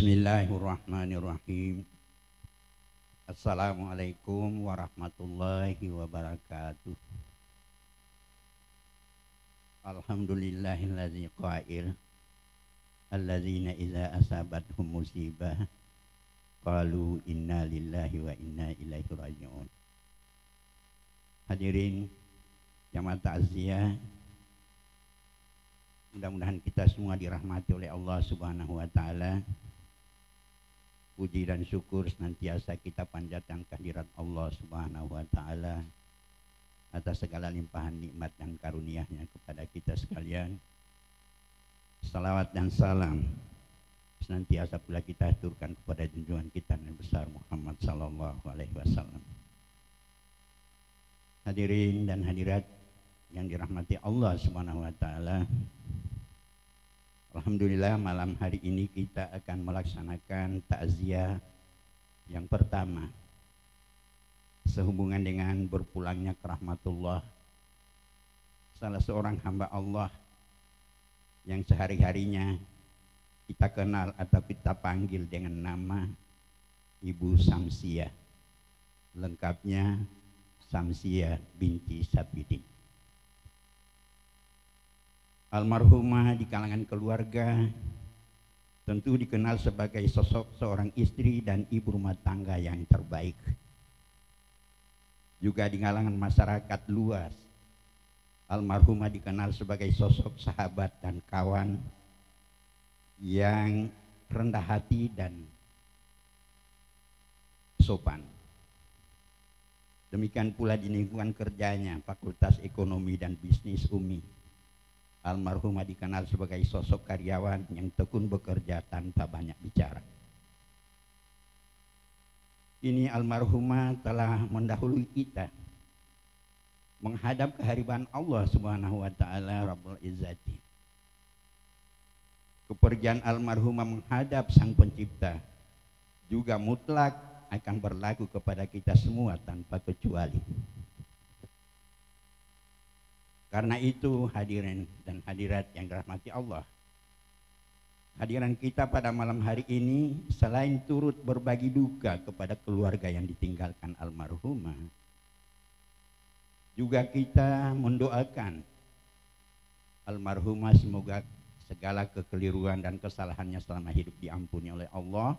Bismillahirrahmanirrahim. Assalamualaikum warahmatullahi wabarakatuh. Alhamdulillahilladzi qail alladzina idza asabathum musibah qalu inna lillahi wa inna ilaihi raji'un. Hadirin jamaah takziah, mudah-mudahan kita semua dirahmati oleh Allah Subhanahu wa taala. Puji dan syukur senantiasa kita panjatkan kehadirat Allah Subhanahu wa taala atas segala limpahan nikmat dan karunia-Nya kepada kita sekalian. Salawat dan salam senantiasa pula kita aturkan kepada junjungan kita Nabi besar Muhammad sallallahu alaihi wasallam. Hadirin dan hadirat yang dirahmati Allah Subhanahu wa taala, alhamdulillah malam hari ini kita akan melaksanakan takziah yang pertama sehubungan dengan berpulangnya ke rahmatullah salah seorang hamba Allah yang sehari-harinya kita kenal atau kita panggil dengan nama Ibu Samsiah, lengkapnya Samsiah binti Sapidin. Almarhumah di kalangan keluarga tentu dikenal sebagai sosok seorang istri dan ibu rumah tangga yang terbaik. Juga di kalangan masyarakat luas, almarhumah dikenal sebagai sosok sahabat dan kawan yang rendah hati dan sopan. Demikian pula di lingkungan kerjanya, Fakultas Ekonomi dan Bisnis UMI. Almarhumah dikenal sebagai sosok karyawan yang tekun bekerja tanpa banyak bicara. Ini almarhumah telah mendahului kita menghadap kehadiran Allah Subhanahu wa taala Rabbul Izzati. Kepergian almarhumah menghadap Sang Pencipta juga mutlak akan berlaku kepada kita semua tanpa kecuali. Karena itu hadirin dan hadirat yang dirahmati Allah, hadiran kita pada malam hari ini selain turut berbagi duka kepada keluarga yang ditinggalkan almarhumah, juga kita mendoakan almarhumah semoga segala kekeliruan dan kesalahannya selama hidup diampuni oleh Allah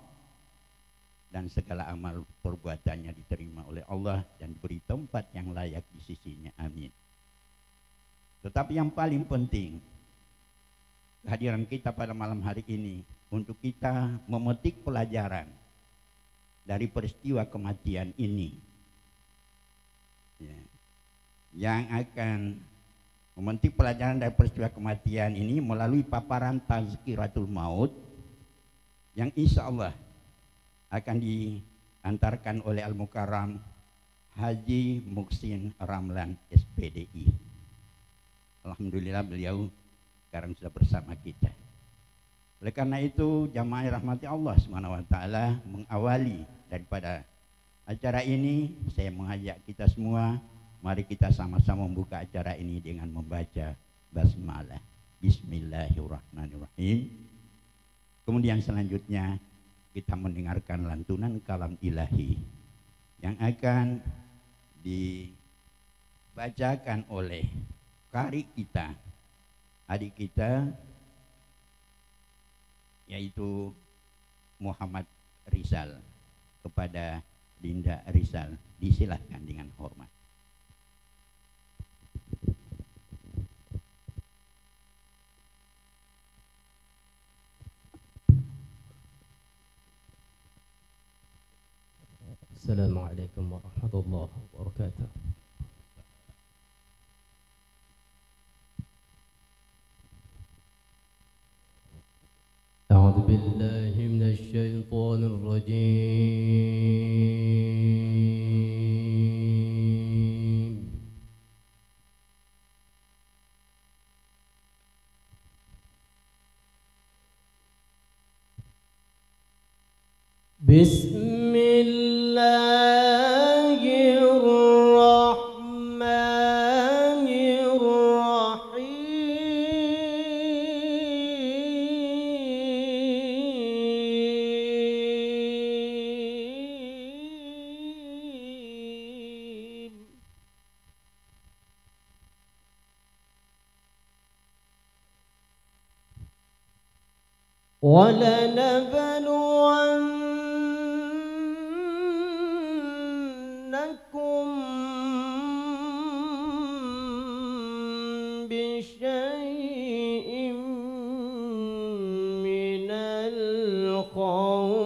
dan segala amal perbuatannya diterima oleh Allah dan diberi tempat yang layak di sisinya. Amin. Tetapi yang paling penting, kehadiran kita pada malam hari ini untuk kita memetik pelajaran dari peristiwa kematian ini, ya, yang akan memetik pelajaran dari peristiwa kematian ini melalui paparan Tazkiratul Maut yang insya Allah akan diantarkan oleh Al-Mukarram Haji Muksin Ramlan SPDI. Alhamdulillah beliau sekarang sudah bersama kita. Oleh karena itu jamaah rahmati Allah SWT mengawali daripada acara ini, saya mengajak kita semua, mari kita sama-sama membuka acara ini dengan membaca basmalah. Bismillahirrahmanirrahim. Kemudian selanjutnya kita mendengarkan lantunan kalam ilahi yang akan dibacakan oleh kari kita, adik kita, yaitu Muhammad Rizal, kepada Dinda Rizal. Disilahkan dengan hormat. Assalamualaikum warahmatullahi wabarakatuh. أعوذ بالله من الشيطان الرجيم. بسم الله الرحمن الرحيم. ولنبلونكم بشيء من الخوف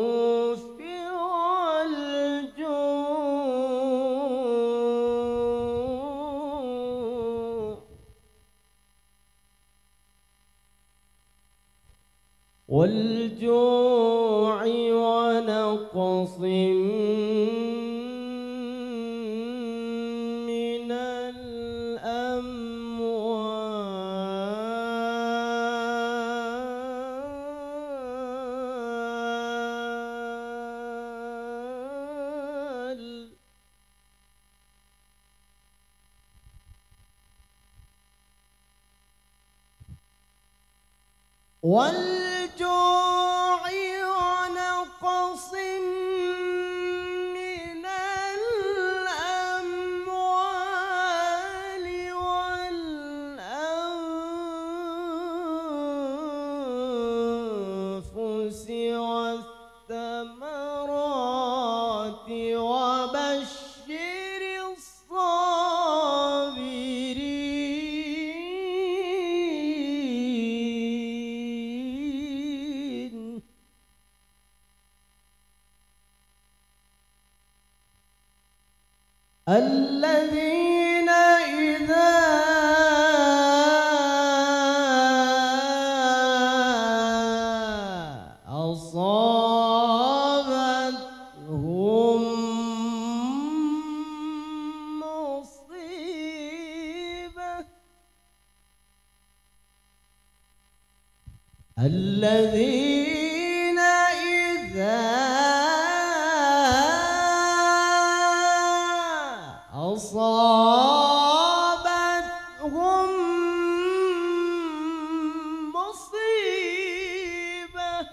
والجوع ونقص من الأموال والجوع ونقص من الأموال والأنفس والثمرات وبشر الصابرين الذين إذا أصابتهم مصيبة الذين إذا أصابتهم مصيبة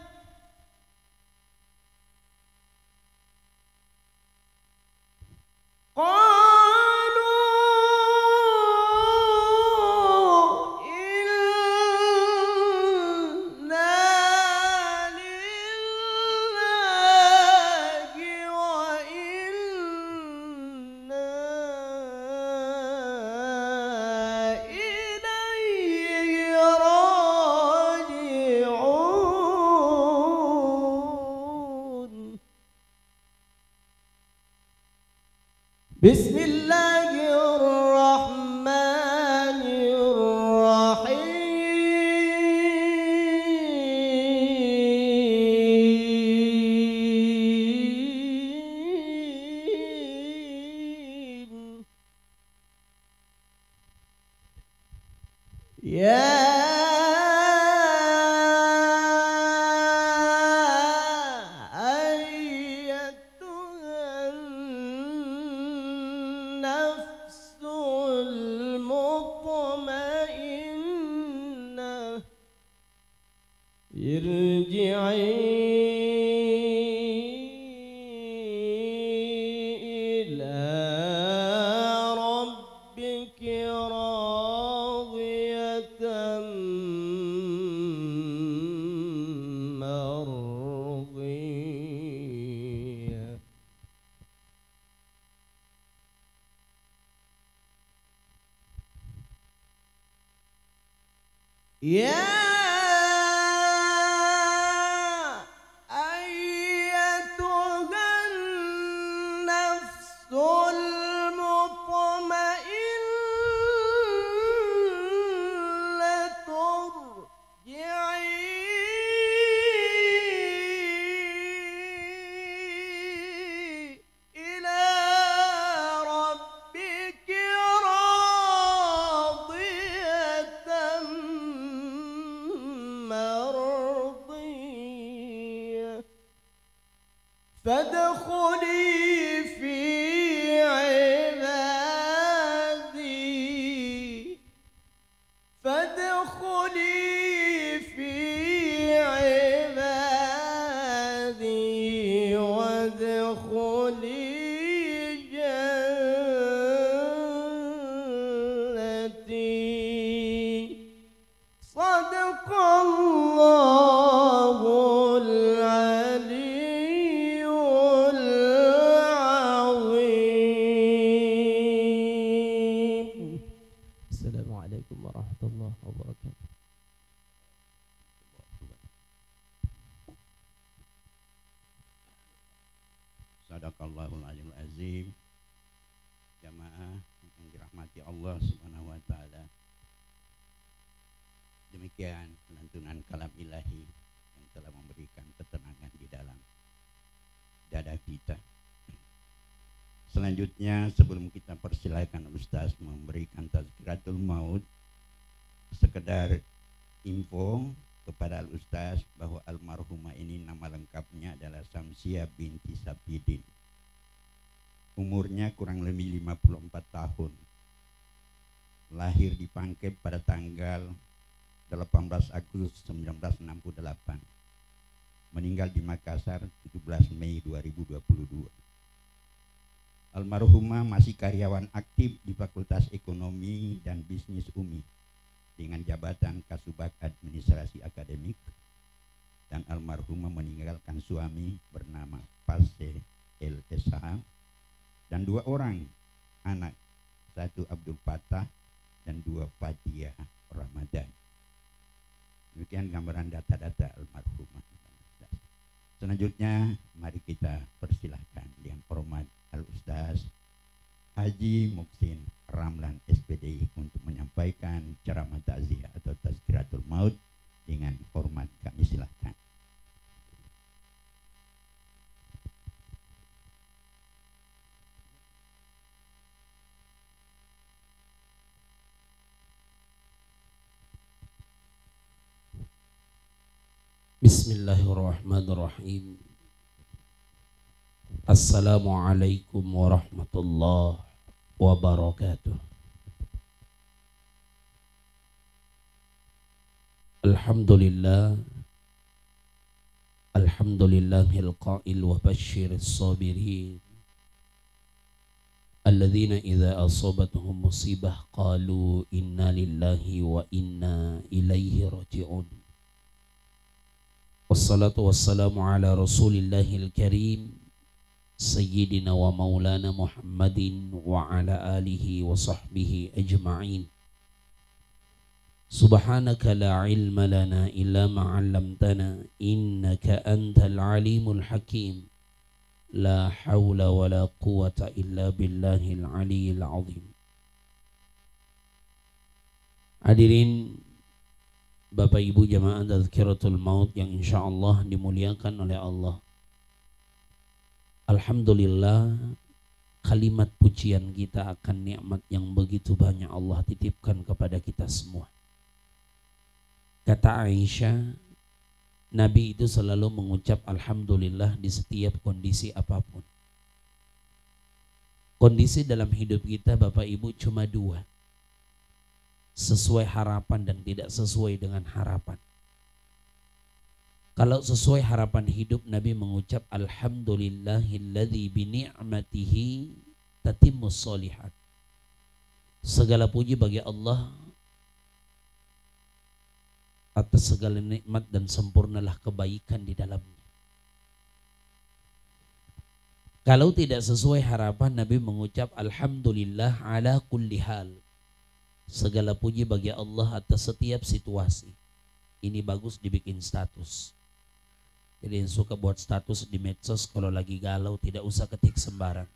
قالوا إنا لله وإنا إليه راجعون بسم الله الرحمن الرحيم يا أيتها النفس المطمئنة ارجعي إلى ربك راضية مرضية يا أيتها النفس المطمئنة ارجعي إلى ربك راضية مرضية فادخلي في عبادي فادخلي في عبادي وادخلي جنتي صدق الله Sadaqallahul Aliyul Azim. Jamaah yang dirahmati Allah Subhanahu wa taala. Demikian lantunan kalam ilahi yang telah memberikan ketenangan di dalam dada kita. Selanjutnya sebelum kita persilakan Ustaz memberikan tazkiratul maut, sekedar info kepada Al-Ustaz bahwa almarhumah ini nama lengkapnya adalah Samsia binti Sapidin. Umurnya kurang lebih 54 tahun. Lahir di Pangkep pada tanggal 18 Agustus 1968. Meninggal di Makassar 17 Mei 2022. Almarhumah masih karyawan aktif di Fakultas Ekonomi dan Bisnis UMI dengan jabatan Kasubag Administrasi Akademik, dan almarhumah meninggalkan suami bernama Pashe LSH dan 2 orang anak, 1 Abdul Fattah dan 2 Fatia Ramadan. Demikian gambaran data-data almarhumah. Selanjutnya mari kita persilahkan yang hormat Al-Ustaz Haji Muksin Ramlan SPDI untuk menyampaikan ceramah takziah atau tazkiratul maut. Dengan hormat kami silahkan. Bismillahirrahmanirrahim. Assalamualaikum warahmatullahi wabarakatuh. Alhamdulillah, alhamdulillahil qail wa basyiris sabirin alladzina idza asabatuhum musibah qalu inna lillahi wa inna ilaihi raji'un. Wassalatu wassalamu ala rasulillahil karim Sayyidina wa maulana Muhammadin wa ala alihi wa sahbihi ajma'in. Subhanaka la ilma lana illa ma 'allamtana innaka antal alimul hakim. La hawla wa la quwwata illa billahil aliyil azim. Hadirin Bapak Ibu jamaah tazkiratul maut yang insyaallah dimuliakan oleh Allah. Alhamdulillah, kalimat pujian kita akan nikmat yang begitu banyak Allah titipkan kepada kita semua. Kata Aisyah, Nabi itu selalu mengucap alhamdulillah di setiap kondisi apapun. Kondisi dalam hidup kita Bapak Ibu cuma 2. Sesuai harapan dan tidak sesuai dengan harapan. Kalau sesuai harapan hidup, Nabi mengucap alhamdulillahilladzi bini'matihi tatimmus sholihat. Segala puji bagi Allah atas segala nikmat dan sempurnalah kebaikan di dalamnya. Kalau tidak sesuai harapan, Nabi mengucap alhamdulillah ala kulli hal. Segala puji bagi Allah atas setiap situasi. Ini bagus dibikin status. Jadi yang suka buat status di medsos kalau lagi galau tidak usah ketik sembarang.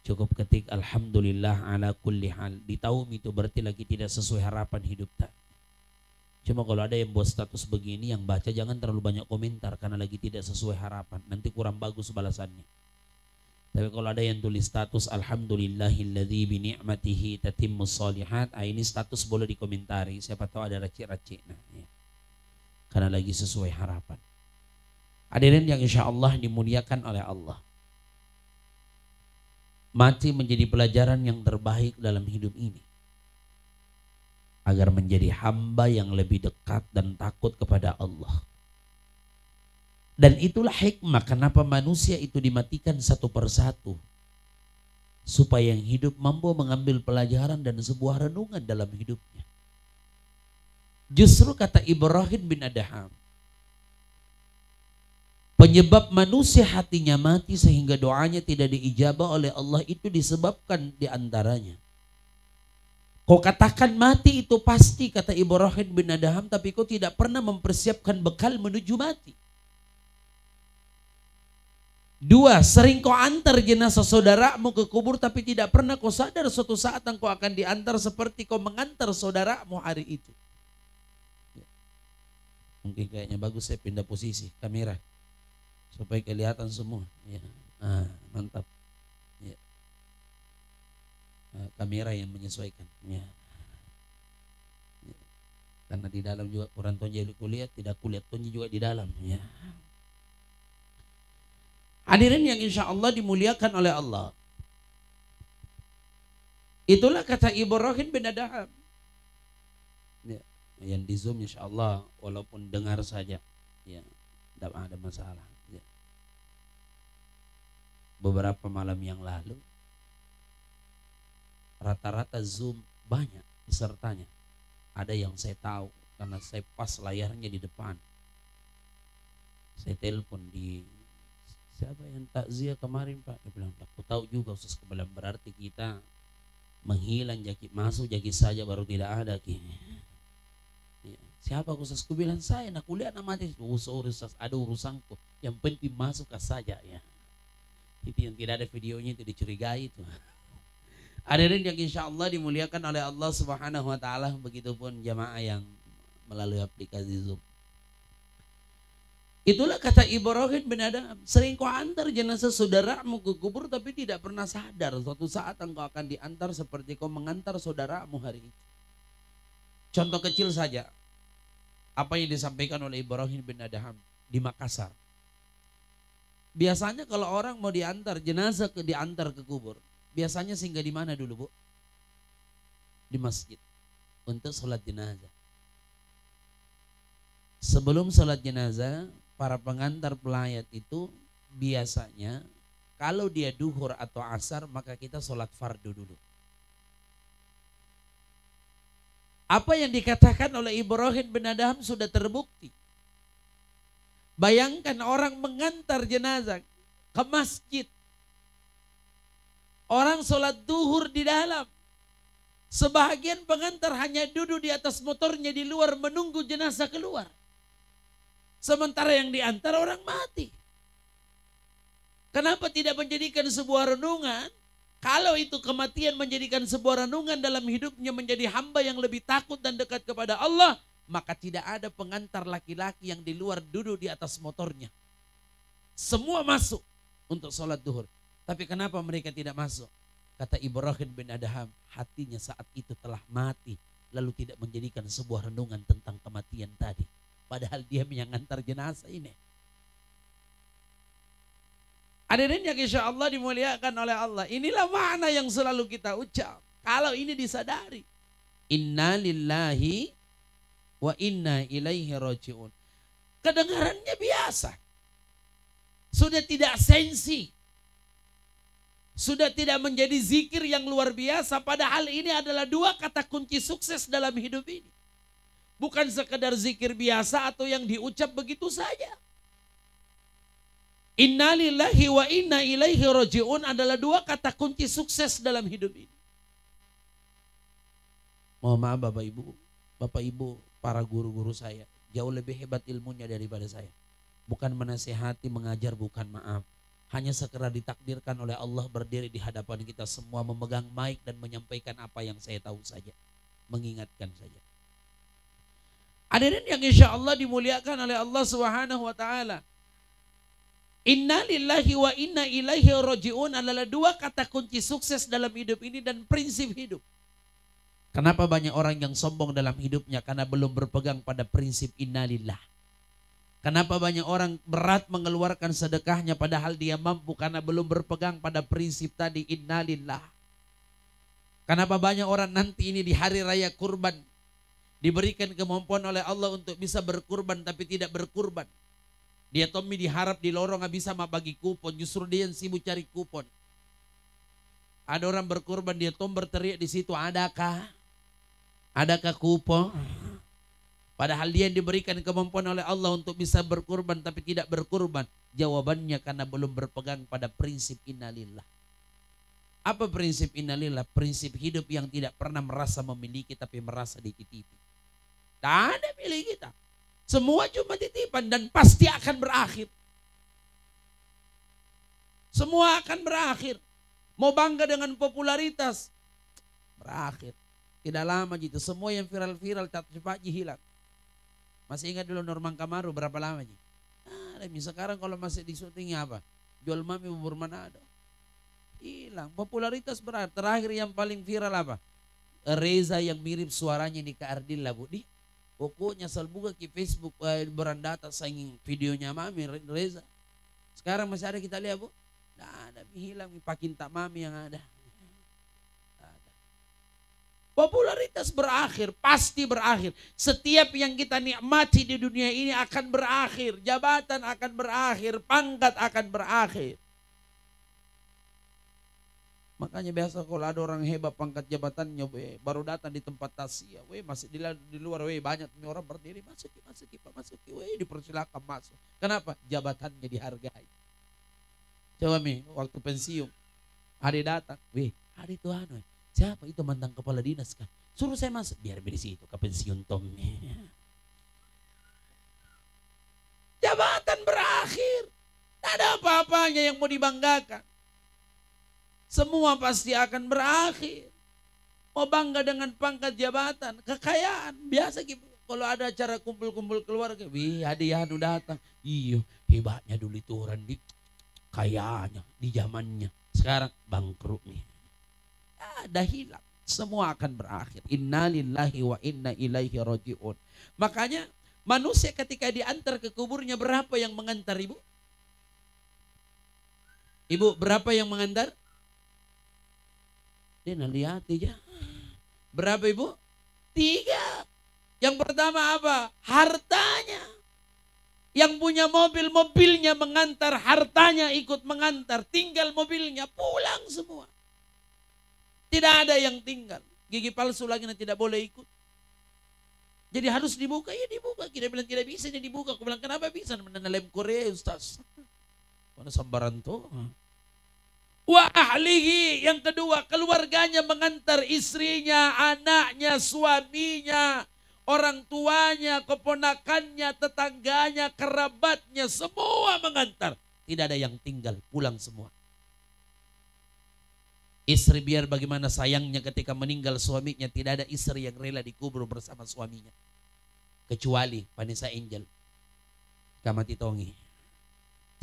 Cukup ketik alhamdulillah ala kulli hal. Di tahun itu berarti lagi tidak sesuai harapan hidup tak. Cuma kalau ada yang buat status begini, yang baca jangan terlalu banyak komentar karena lagi tidak sesuai harapan. Nanti kurang bagus balasannya. Tapi kalau ada yang tulis status alhamdulillahilladzi bini'matihi tatimmus sholihat, ini status boleh dikomentari. Siapa tahu ada racik-racik. Nah, ya. Karena lagi sesuai harapan. Hadirin yang insya Allah dimuliakan oleh Allah. Mati menjadi pelajaran yang terbaik dalam hidup ini. Agar menjadi hamba yang lebih dekat dan takut kepada Allah. Dan itulah hikmah kenapa manusia itu dimatikan satu persatu. Supaya yang hidup mampu mengambil pelajaran dan sebuah renungan dalam hidupnya. Justru kata Ibrahim bin Adham, penyebab manusia hatinya mati sehingga doanya tidak diijabah oleh Allah itu disebabkan diantaranya. Kau katakan mati itu pasti, kata Ibrahim bin Adham, tapi kau tidak pernah mempersiapkan bekal menuju mati. 2, sering kau antar jenazah saudaramu ke kubur tapi tidak pernah kau sadar suatu saat engkau akan diantar seperti kau mengantar saudaramu hari itu. Mungkin kayaknya bagus saya pindah posisi kamera supaya kelihatan semua. Ya. Mantap. Ya. Kamera yang menyesuaikan. Ya. Ya. Karena di dalam juga kurang tonji kulihat, tidak kulihat tonji juga di dalam. Ya. Hadirin yang insya Allah dimuliakan oleh Allah. Itulah kata Ibrahim bin Adham. Ya, yang di Zoom insya Allah walaupun dengar saja, ya, tidak ada masalah. Ya. Beberapa malam yang lalu, rata-rata Zoom banyak pesertanya. Ada yang saya tahu karena saya pas layarnya di depan. Saya telepon di siapa yang takziah kemarin Pak? Dia bilang, aku tahu juga Ustaz Kebalan, berarti kita menghilang jaki masuk jaki saja baru tidak ada ki. Ya. Siapa Ustaz? Aku bilang saya nak kuliah nama mati. Oh sorry Ustaz, ada urusanku. Yang penting masuk saja ya. Itu yang tidak ada videonya itu dicurigai itu. Hadirin yang insya Allah dimuliakan oleh Allah Subhanahu Wa Taala, begitupun jamaah yang melalui aplikasi Zoom. Itulah kata Ibrahim bin Adham, sering kau antar jenazah saudaramu ke kubur tapi tidak pernah sadar suatu saat engkau akan diantar seperti kau mengantar saudaramu hari itu. Contoh kecil saja, apa yang disampaikan oleh Ibrahim bin Adham di Makassar. Biasanya kalau orang mau diantar jenazah diantar ke kubur, biasanya singgah di mana dulu Bu? Di masjid untuk sholat jenazah. Sebelum sholat jenazah, para pengantar pelayat itu biasanya kalau dia duhur atau asar maka kita sholat fardu dulu. Apa yang dikatakan oleh Ibrahim bin Adham sudah terbukti. Bayangkan orang mengantar jenazah ke masjid. Orang sholat duhur di dalam. Sebahagian pengantar hanya duduk di atas motornya di luar menunggu jenazah keluar. Sementara yang diantar orang mati. Kenapa tidak menjadikan sebuah renungan? Kalau itu kematian menjadikan sebuah renungan dalam hidupnya menjadi hamba yang lebih takut dan dekat kepada Allah, maka tidak ada pengantar laki-laki yang di luar duduk di atas motornya. Semua masuk untuk sholat duhur. Tapi kenapa mereka tidak masuk? Kata Ibrahim bin Adham, hatinya saat itu telah mati, lalu tidak menjadikan sebuah renungan tentang kematian tadi. Padahal dia yang ngantar jenazah ini. Hadirin yang insya Allah dimuliakan oleh Allah. Inilah makna yang selalu kita ucap. Kalau ini disadari. Inna lillahi wa inna ilaihi raji'un. Kedengarannya biasa. Sudah tidak sensi. Sudah tidak menjadi zikir yang luar biasa. Padahal ini adalah dua kata kunci sukses dalam hidup ini. Bukan sekedar zikir biasa atau yang diucap begitu saja. Inna lillahi wa inna ilaihi raji'un adalah dua kata kunci sukses dalam hidup ini. Mohon maaf Bapak Ibu, para guru-guru saya. Jauh lebih hebat ilmunya daripada saya. Bukan menasihati, mengajar, bukan maaf. Hanya sekedar ditakdirkan oleh Allah berdiri di hadapan kita semua memegang mic dan menyampaikan apa yang saya tahu saja. Mengingatkan saja. Hadirin yang insya Allah dimuliakan oleh Allah Subhanahu Wa Taala. Inna lillahi wa inna ilaihi raji'un adalah dua kata kunci sukses dalam hidup ini dan prinsip hidup. Kenapa banyak orang yang sombong dalam hidupnya? Karena belum berpegang pada prinsip innalillah. Kenapa banyak orang berat mengeluarkan sedekahnya padahal dia mampu? Karena belum berpegang pada prinsip tadi innalillah. Kenapa banyak orang nanti ini di hari raya kurban diberikan kemampuan oleh Allah untuk bisa berkurban tapi tidak berkurban. Dia Tommy diharap di lorong gak bisa bagi kupon, justru dia yang sibuk cari kupon. Ada orang berkurban, dia Tom berteriak di situ, adakah kupon? Padahal dia yang diberikan kemampuan oleh Allah untuk bisa berkurban tapi tidak berkurban. Jawabannya karena belum berpegang pada prinsip innalillah. Apa prinsip innalillah? Prinsip hidup yang tidak pernah merasa memiliki tapi merasa dititipi. Tak ada milik kita. Semua cuma titipan dan pasti akan berakhir. Semua akan berakhir. Mau bangga dengan popularitas, berakhir. Tidak lama gitu, semua yang viral-viral cepat hilang. Masih ingat dulu Norman Kamaru berapa lama ji? Sekarang kalau masih di syuting apa? Jual mami bubur Manado. Hilang, popularitas berakhir. Terakhir yang paling viral apa? Reza yang mirip suaranya di Ardil lah bu. Pokoknya salbuga ke Facebook berandata saing videonya mami Reza. Sekarang masih ada kita lihat bu. Nah, ada hilang pakinta mami yang ada. Popularitas berakhir, pasti berakhir. Setiap yang kita nikmati di dunia ini akan berakhir. Jabatan akan berakhir, pangkat akan berakhir. Makanya biasa kalau ada orang hebat pangkat jabatannya, baru datang di tempat tasya, masih di luar, banyak orang berdiri, masuk, dipersilakan masuk. Kenapa? Jabatannya dihargai. Coba waktu pensiun, ada datang, ada itu siapa itu mantan kepala dinas kan? Suruh saya masuk, biar di situ ke pensiun Tom. Jabatan berakhir, tak ada apa-apanya yang mau dibanggakan. Semua pasti akan berakhir. Mau bangga dengan pangkat jabatan, kekayaan. Biasa gitu. Kalau ada acara kumpul-kumpul keluarga, hadiah datang. Iya, hebatnya dulu itu orang di kayanya di zamannya. Sekarang bangkrut nih. Ada hilang. Semua akan berakhir. Inna lillahi wa inna ilaihi raji'un. Makanya manusia ketika diantar ke kuburnya berapa yang mengantar ibu? Ibu berapa yang mengantar? Dia lihat aja. Berapa ibu? 3. Yang pertama apa? Hartanya. Yang punya mobil, mobilnya mengantar, hartanya ikut mengantar. Tinggal mobilnya, pulang semua. Tidak ada yang tinggal. Gigi palsu lagi nanti tidak boleh ikut. Jadi harus dibuka, ya dibuka. Kita bilang tidak bisa, jadi dibuka. Aku bilang kenapa bisa? Mengenal lem Korea Ustaz. Mana sambaran tuh? Wa ahlihi, yang kedua keluarganya mengantar, istrinya, anaknya, suaminya, orang tuanya, keponakannya, tetangganya, kerabatnya, semua mengantar. Tidak ada yang tinggal, pulang semua. Istri biar bagaimana sayangnya ketika meninggal suaminya, tidak ada istri yang rela dikubur bersama suaminya. Kecuali Vanessa Angel, Kamati Tongi.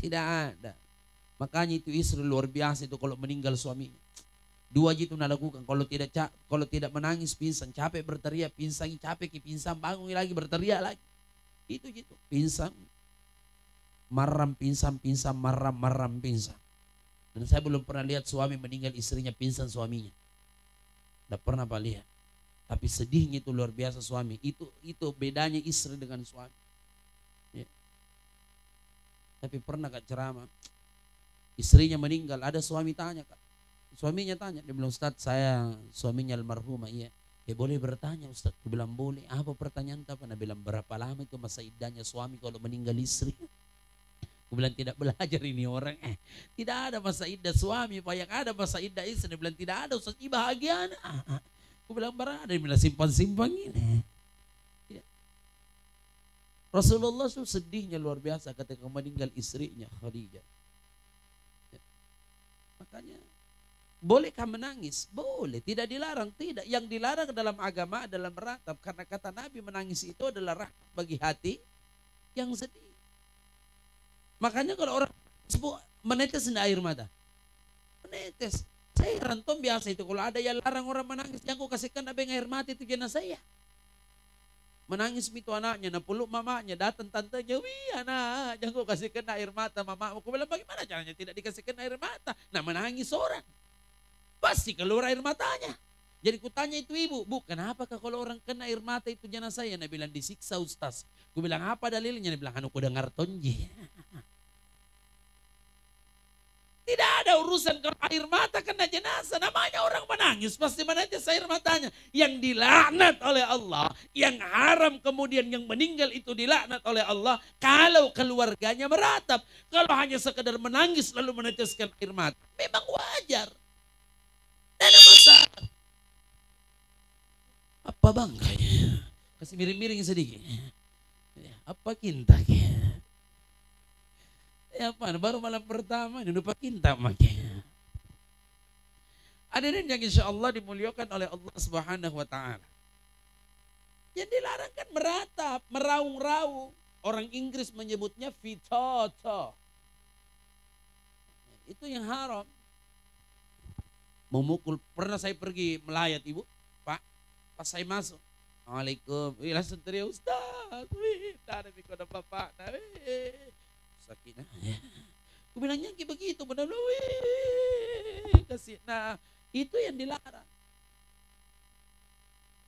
Tidak ada. Makanya itu istri luar biasa itu kalau meninggal suaminya. 2 gitu lakukan. Kalau tidak menangis pingsan, capek berteriak, pingsan, capek pingsan, bangun lagi berteriak lagi. Itu gitu, pingsan. Maram pingsan, maram pingsan. Dan saya belum pernah lihat suami meninggal istrinya pingsan suaminya. Tidak pernah Pak lihat. Tapi sedihnya itu luar biasa suami. Itu bedanya istri dengan suami. Ya. Tapi pernah Kak ceramah. Istrinya meninggal, ada suami tanya Kak. Suaminya tanya, dia bilang Ustaz saya suaminya almarhumah, iya. Boleh bertanya Ustaz? Aku bilang boleh. Apa pertanyaan apa? Dia bilang berapa lama itu masa iddahnya suami kalau meninggal istri? Aku bilang tidak belajar ini orang. Tidak ada masa iddah suami, Pak, yang ada masa iddah istri. Dia bilang tidak ada Ustaz, bahagia. Aku bilang berada, dia bilang simpan ini. Ya. Rasulullah itu sedihnya luar biasa ketika meninggal istrinya Khadijah. Makanya bolehkah menangis? Boleh, tidak dilarang. Tidak, yang dilarang dalam agama adalah meratap. Karena kata Nabi menangis itu adalah rahmat bagi hati yang sedih. Makanya kalau orang menetes air mata, menetes. Saya rantom biasa itu kalau ada yang larang orang menangis, jangan kau kasihkan air mata itu jenazah saya. Menangis itu anaknya, peluk mamanya, datang tantenya, anak, jangan kau kasihkan air mata mama. Aku bilang bagaimana caranya tidak dikasihkan air mata? Nah menangis orang, pasti keluar air matanya. Jadi kutanya itu ibu, bu kenapa kalau orang kena air mata itu jenazah saya? Dia bilang disiksa Ustaz. Aku bilang apa dalilnya? Dia bilang aku dengar tonji. Tidak ada urusan kalau air mata kena jenazah. Namanya orang menangis pasti menetes air matanya. Yang dilaknat oleh Allah. Yang haram kemudian yang meninggal itu dilaknat oleh Allah. Kalau keluarganya meratap. Kalau hanya sekedar menangis lalu meneteskan air mata. Memang wajar. Tidak ada masalah. Apa bangkanya? Kasih miring-miring sedikit. Apa kintaknya? Ya apa, baru malam pertama ini lupa kinta makanya. Hadirin yang insya Allah dimuliakan oleh Allah Subhanahu wa Ta'ala. Yang dilarang kan meratap, meraung-raung. Orang Inggris menyebutnya fitoto. Itu yang haram. Memukul, pernah saya pergi melayat ibu, Pak, pas saya masuk. Assalamualaikum, langsung teriak Ustaz, ada mikro ada bapak, sakit. Aku bilangnya begitu, benar kasih. Nah, itu yang dilarang.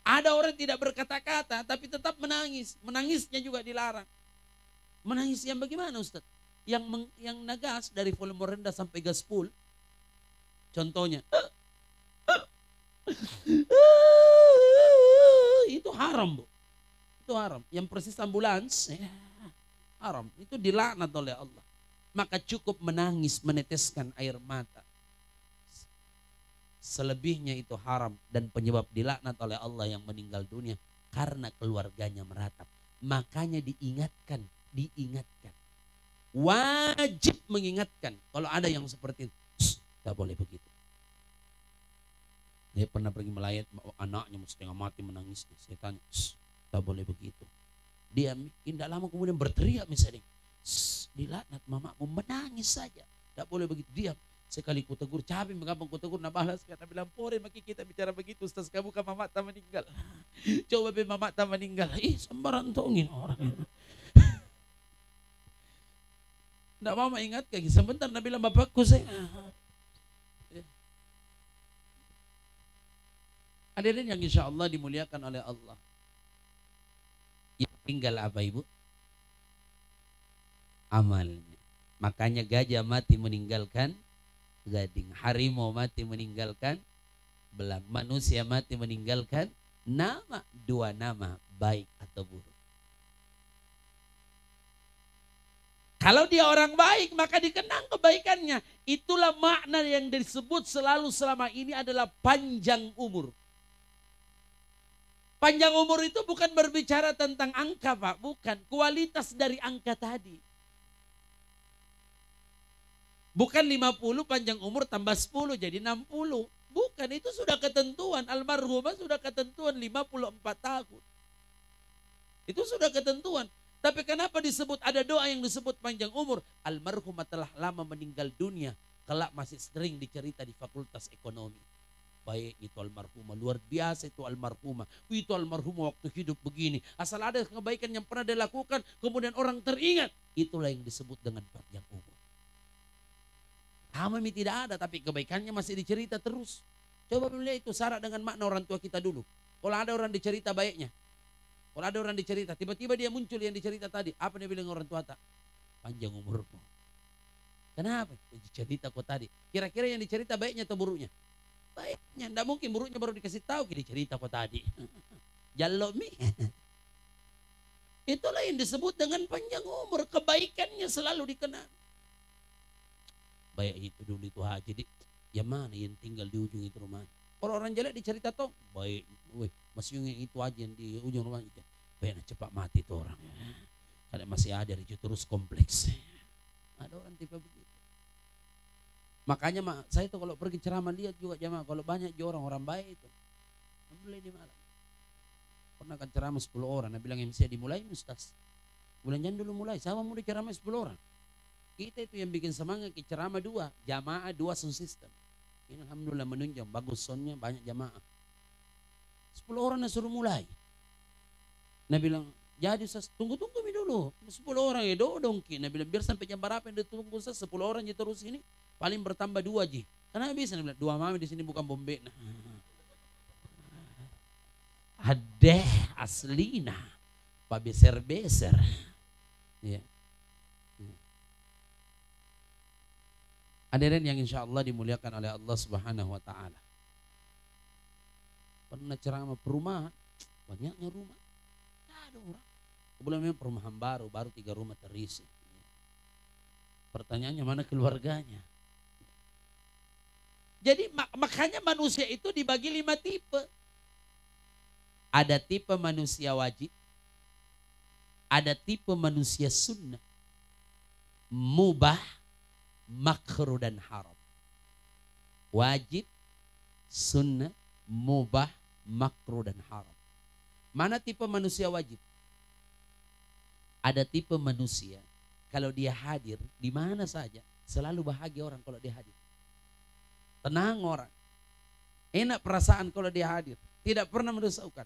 Ada orang tidak berkata-kata, tapi tetap menangis. Menangisnya juga dilarang. Menangis yang bagaimana Ustaz? Yang nagas dari volume rendah sampai gas full. Contohnya, itu haram, Bu. Itu haram. Yang persis ambulans, haram. Itu dilaknat oleh Allah. Maka cukup menangis, meneteskan air mata. Selebihnya itu haram dan penyebab dilaknat oleh Allah yang meninggal dunia karena keluarganya meratap. Makanya diingatkan. Wajib mengingatkan kalau ada yang seperti itu. Tidak boleh begitu. Dia pernah pergi melayat, anaknya setengah mati menangis. Saya tanya, tidak boleh begitu. Dia tidak lama kemudian berteriak misalnya, dilaknat mamamu, menangis saja. Tidak boleh begitu, diam. Sekali ku tegur, capek mengapa ku tegur, balas kata bilang, pore maki kita bicara begitu, Ustaz, kamu kan mama tak meninggal. Coba be mama tak meninggal. Sembarang tongin orang itu. Tidak mama ingatkan, sebentar Nabi bilang bapakku saya. Hadirin yang insya Allah dimuliakan oleh Allah. Yang tinggal apa ibu? Amalnya. Makanya gajah mati meninggalkan gading. Harimau mati meninggalkan belang. Manusia mati meninggalkan nama. Dua nama, baik atau buruk. Kalau dia orang baik maka dikenang kebaikannya. Itulah makna yang disebut selalu selama ini adalah panjang umur. Panjang umur itu bukan berbicara tentang angka Pak, bukan. Kualitas dari angka tadi. Bukan 50 panjang umur tambah 10 jadi 60. Bukan, itu sudah ketentuan. Almarhumah sudah ketentuan 54 tahun. Itu sudah ketentuan. Tapi kenapa disebut ada doa yang disebut panjang umur? Almarhumah telah lama meninggal dunia. Kelak masih sering dicerita di Fakultas Ekonomi. Baik itu almarhumah, luar biasa itu almarhumah. Itu almarhumah waktu hidup begini. Asal ada kebaikan yang pernah dilakukan, kemudian orang teringat. Itulah yang disebut dengan panjang umur. Kami tidak ada, tapi kebaikannya masih dicerita terus. Coba melihat itu syarat dengan makna orang tua kita dulu. Kalau ada orang dicerita baiknya. Kalau ada orang dicerita, tiba-tiba dia muncul yang dicerita tadi. Apa dia bilang orang tua tak? Panjang umurmu. Kenapa? Dicerita kok tadi. Kira-kira yang dicerita baiknya atau buruknya? Baiknya, tidak mungkin buruknya baru dikasih tahu kita cerita kok tadi. Jallo mi. Itulah yang disebut dengan panjang umur, kebaikannya selalu dikenang. Baik itu dulu itu haji, ya mana yang tinggal di ujung itu rumah. Kalau orang jelek dicerita toh, baik, masih yang itu aja yang di ujung rumah itu. Baiknya cepat mati tuh orang. Kalau masih ada itu terus kompleks. Ada orang tipe begitu. Makanya saya tuh kalau pergi ceramah lihat juga jamaah kalau banyak orang baik itu. Mulai di malam. Pernah kan ceramah 10 orang, nah bilang MC dimulai Ustaz. Bulan jangan dulu mulai, sama mulai ceramah 10 orang. Kita itu yang bikin semangat ke ceramah 2, jamaah 2 sound system. Ini alhamdulillah menunjang, bagus soundnya banyak jamaah. 10 orang nah suruh mulai. Nah bilang, jadi Ustaz tunggu dulu. 10 orang ya dongki. Nah bilang biar sampai jam berapa yang ditunggu Ustaz 10 orang ya terus ini. Paling bertambah 2 ji. Karena bisa nih 2 mami di sini bukan bombe. Nah. Ada aslina. Pak beser-beser. Ya. Hadirin yang insya Allah dimuliakan oleh Allah Subhanahu wa Ta'ala. Pernah ceramah perumahan. Banyaknya rumah. Tidak ada orang. Kebetulan perumahan baru 3 rumah terisi. Pertanyaannya mana keluarganya? Jadi makanya manusia itu dibagi 5 tipe. Ada tipe manusia wajib. Ada tipe manusia sunnah. mubah, makruh dan haram. Wajib, sunnah, mubah, makruh dan haram. Mana tipe manusia wajib? Ada tipe manusia kalau dia hadir di mana saja selalu bahagia orang kalau dia hadir. Tenang orang. Enak perasaan kalau dia hadir. Tidak pernah merisaukan.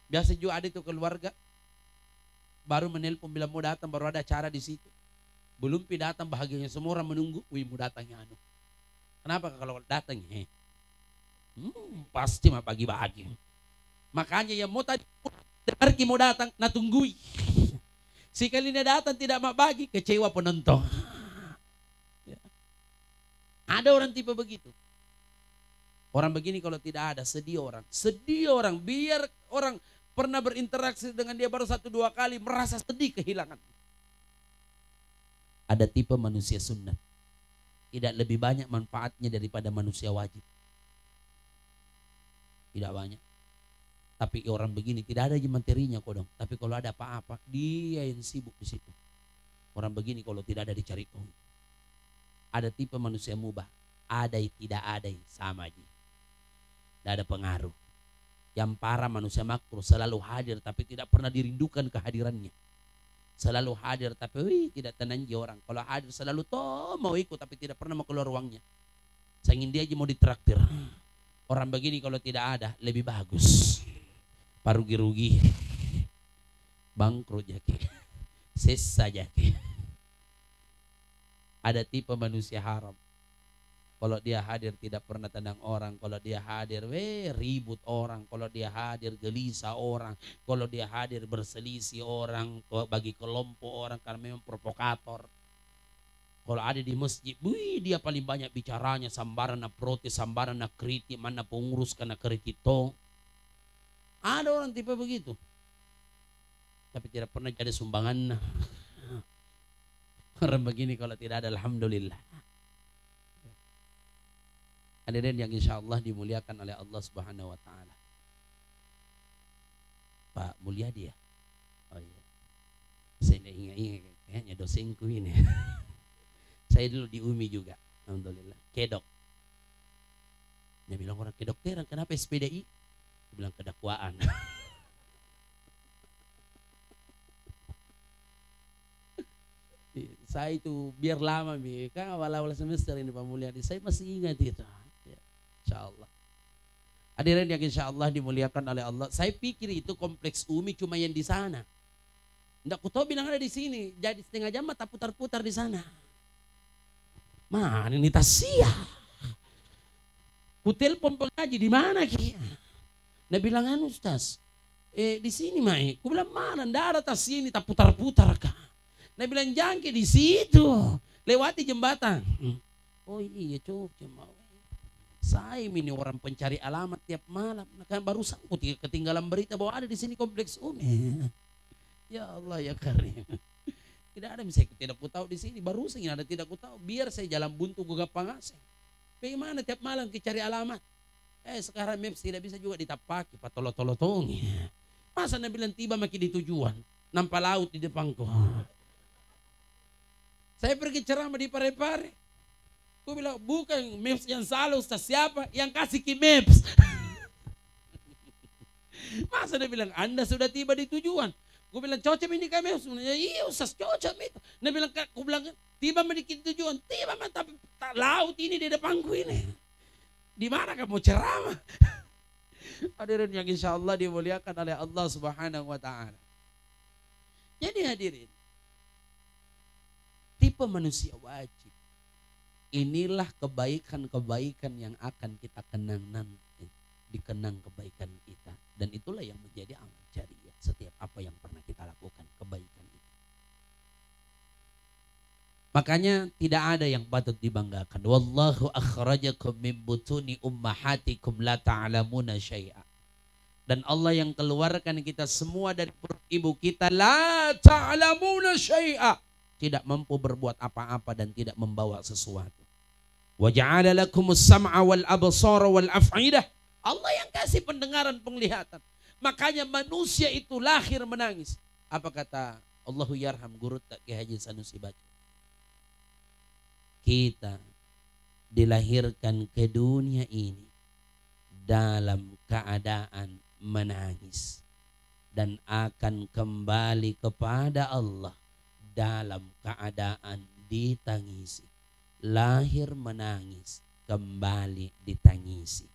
Biasa juga ada itu keluarga baru menelpon bila mau datang, baru ada acara di situ. Belum datang bahagianya semua orang menunggu. Wih, mau datangnya anu. Kenapa kalau datang? Pasti mah pagi-pagi. Makanya yang mau tadi dengar mau datang, nah tunggui. Sekali dia datang tidak mak bagi, kecewa penonton. Ya. Ada orang tipe begitu. Orang begini kalau tidak ada sedih orang. Sedih orang, biar orang pernah berinteraksi dengan dia baru 1-2 kali merasa sedih kehilangan. Ada tipe manusia sunnah. Tidak lebih banyak manfaatnya daripada manusia wajib. Tidak banyak. Tapi orang begini tidak ada materinya kok dong. Tapi kalau ada apa-apa dia yang sibuk di situ. Orang begini kalau tidak ada dicari tahu. Ada tipe manusia mubah. Ada tidak ada sama aja. Tidak ada pengaruh. Yang parah manusia makruh selalu hadir tapi tidak pernah dirindukan kehadirannya. Selalu hadir tapi tidak tenang orang. Kalau hadir selalu toh mau ikut tapi tidak pernah mau keluar uangnya. Saya ingin dia aja mau ditraktir. Orang begini kalau tidak ada lebih bagus. Parugi-rugi. Bangkrut jaki. Sesa jaki. Ada tipe manusia haram. Kalau dia hadir tidak pernah tenang orang. Kalau dia hadir ribut orang. Kalau dia hadir gelisah orang. Kalau dia hadir berselisih orang. Bagi kelompok orang karena memang provokator. Kalau ada di masjid, dia paling banyak bicaranya. Sambaran na protes, sambaran na kritik. Mana pengurus karena kritik to. Ada orang tipe begitu. Tapi tidak pernah jadi sumbangan. Orang begini kalau tidak ada alhamdulillah. Hadirin yang insya Allah dimuliakan oleh Allah Subhanahu wa ta'ala. Pak Mulyadi ya? Oh iya. Saya ingat kayaknya dosenku ini. Saya dulu di UMI juga. Alhamdulillah. Kedok. Dia bilang orang kedokteran, kenapa SPDI? Dia bilang kedakwaan. Saya itu biar lama kan awal-awal semester ini Pak Mulyadi. Saya masih ingat itu. InsyaAllah. Hadirin yang insyaAllah dimuliakan oleh Allah. Saya pikir itu kompleks UMI cuma yang di sana. Nggak ku tahu bilang ada di sini. Jadi setengah jam mata putar-putar di sana. Mana ini Tasya? Ku telepon pengaji di mana Ki? Dia bilang anu Ustaz. Di sini Mai. Ku bilang mana? Nggak ada Tasya ini tak putar-putar Kak. Dia bilang jangki di situ. Lewati jembatan. Oh iya coba. Saya ini orang pencari alamat tiap malam. Kan barusan ketinggalan berita bahwa ada di sini kompleks UMI. Ya Allah ya Karim. Tidak ada misalnya tidak ku tahu di sini. Barusan ada tidak ku tahu. Biar saya jalan buntu gugap pangasih. Bagaimana tiap malam kita cari alamat. Sekarang Maps tidak bisa juga ditapaki. Patolo-tolo-tongi. Masa Nabi bilang tiba makin di tujuan. Nampak laut di depanku. Saya pergi ceramah di Parepare. Aku bilang bukan Maps yang salah Ustaz, siapa yang kasih Ki Maps. Masa dia bilang Anda sudah tiba di tujuan. Aku bilang cocok ini Ki Maps. Iya Ustaz cocok itu. Dia bilang aku bilang tiba di tujuan. Tiba tapi laut ini di depanku ini. Di mana kamu ceramah? Hadirin yang insya Allah dimuliakan oleh Allah Subhanahu wa ta'ala. Jadi hadirin, tipe manusia wajib. Inilah kebaikan-kebaikan yang akan kita kenang nanti. Dikenang kebaikan kita. Dan itulah yang menjadi amal jariah. Setiap apa yang pernah kita lakukan, kebaikan itu. Makanya tidak ada yang patut dibanggakan. Wallahu akhrajakum min butuni ummahatikum la ta'lamuna syai'a. Dan Allah yang keluarkan kita semua dari perut ibu kita. La ta'lamuna syai'a. Tidak mampu berbuat apa-apa dan tidak membawa sesuatu. Wa ja'ala lakumus sam'a wal absara wal af'idah. Allah yang kasih pendengaran, penglihatan. Makanya manusia itu lahir menangis. Apa kata Allahu yarham guru tak Ki Haji Sanusi baca. Kita dilahirkan ke dunia ini dalam keadaan menangis dan akan kembali kepada Allah dalam keadaan ditangisi. Lahir menangis, kembali ditangisi.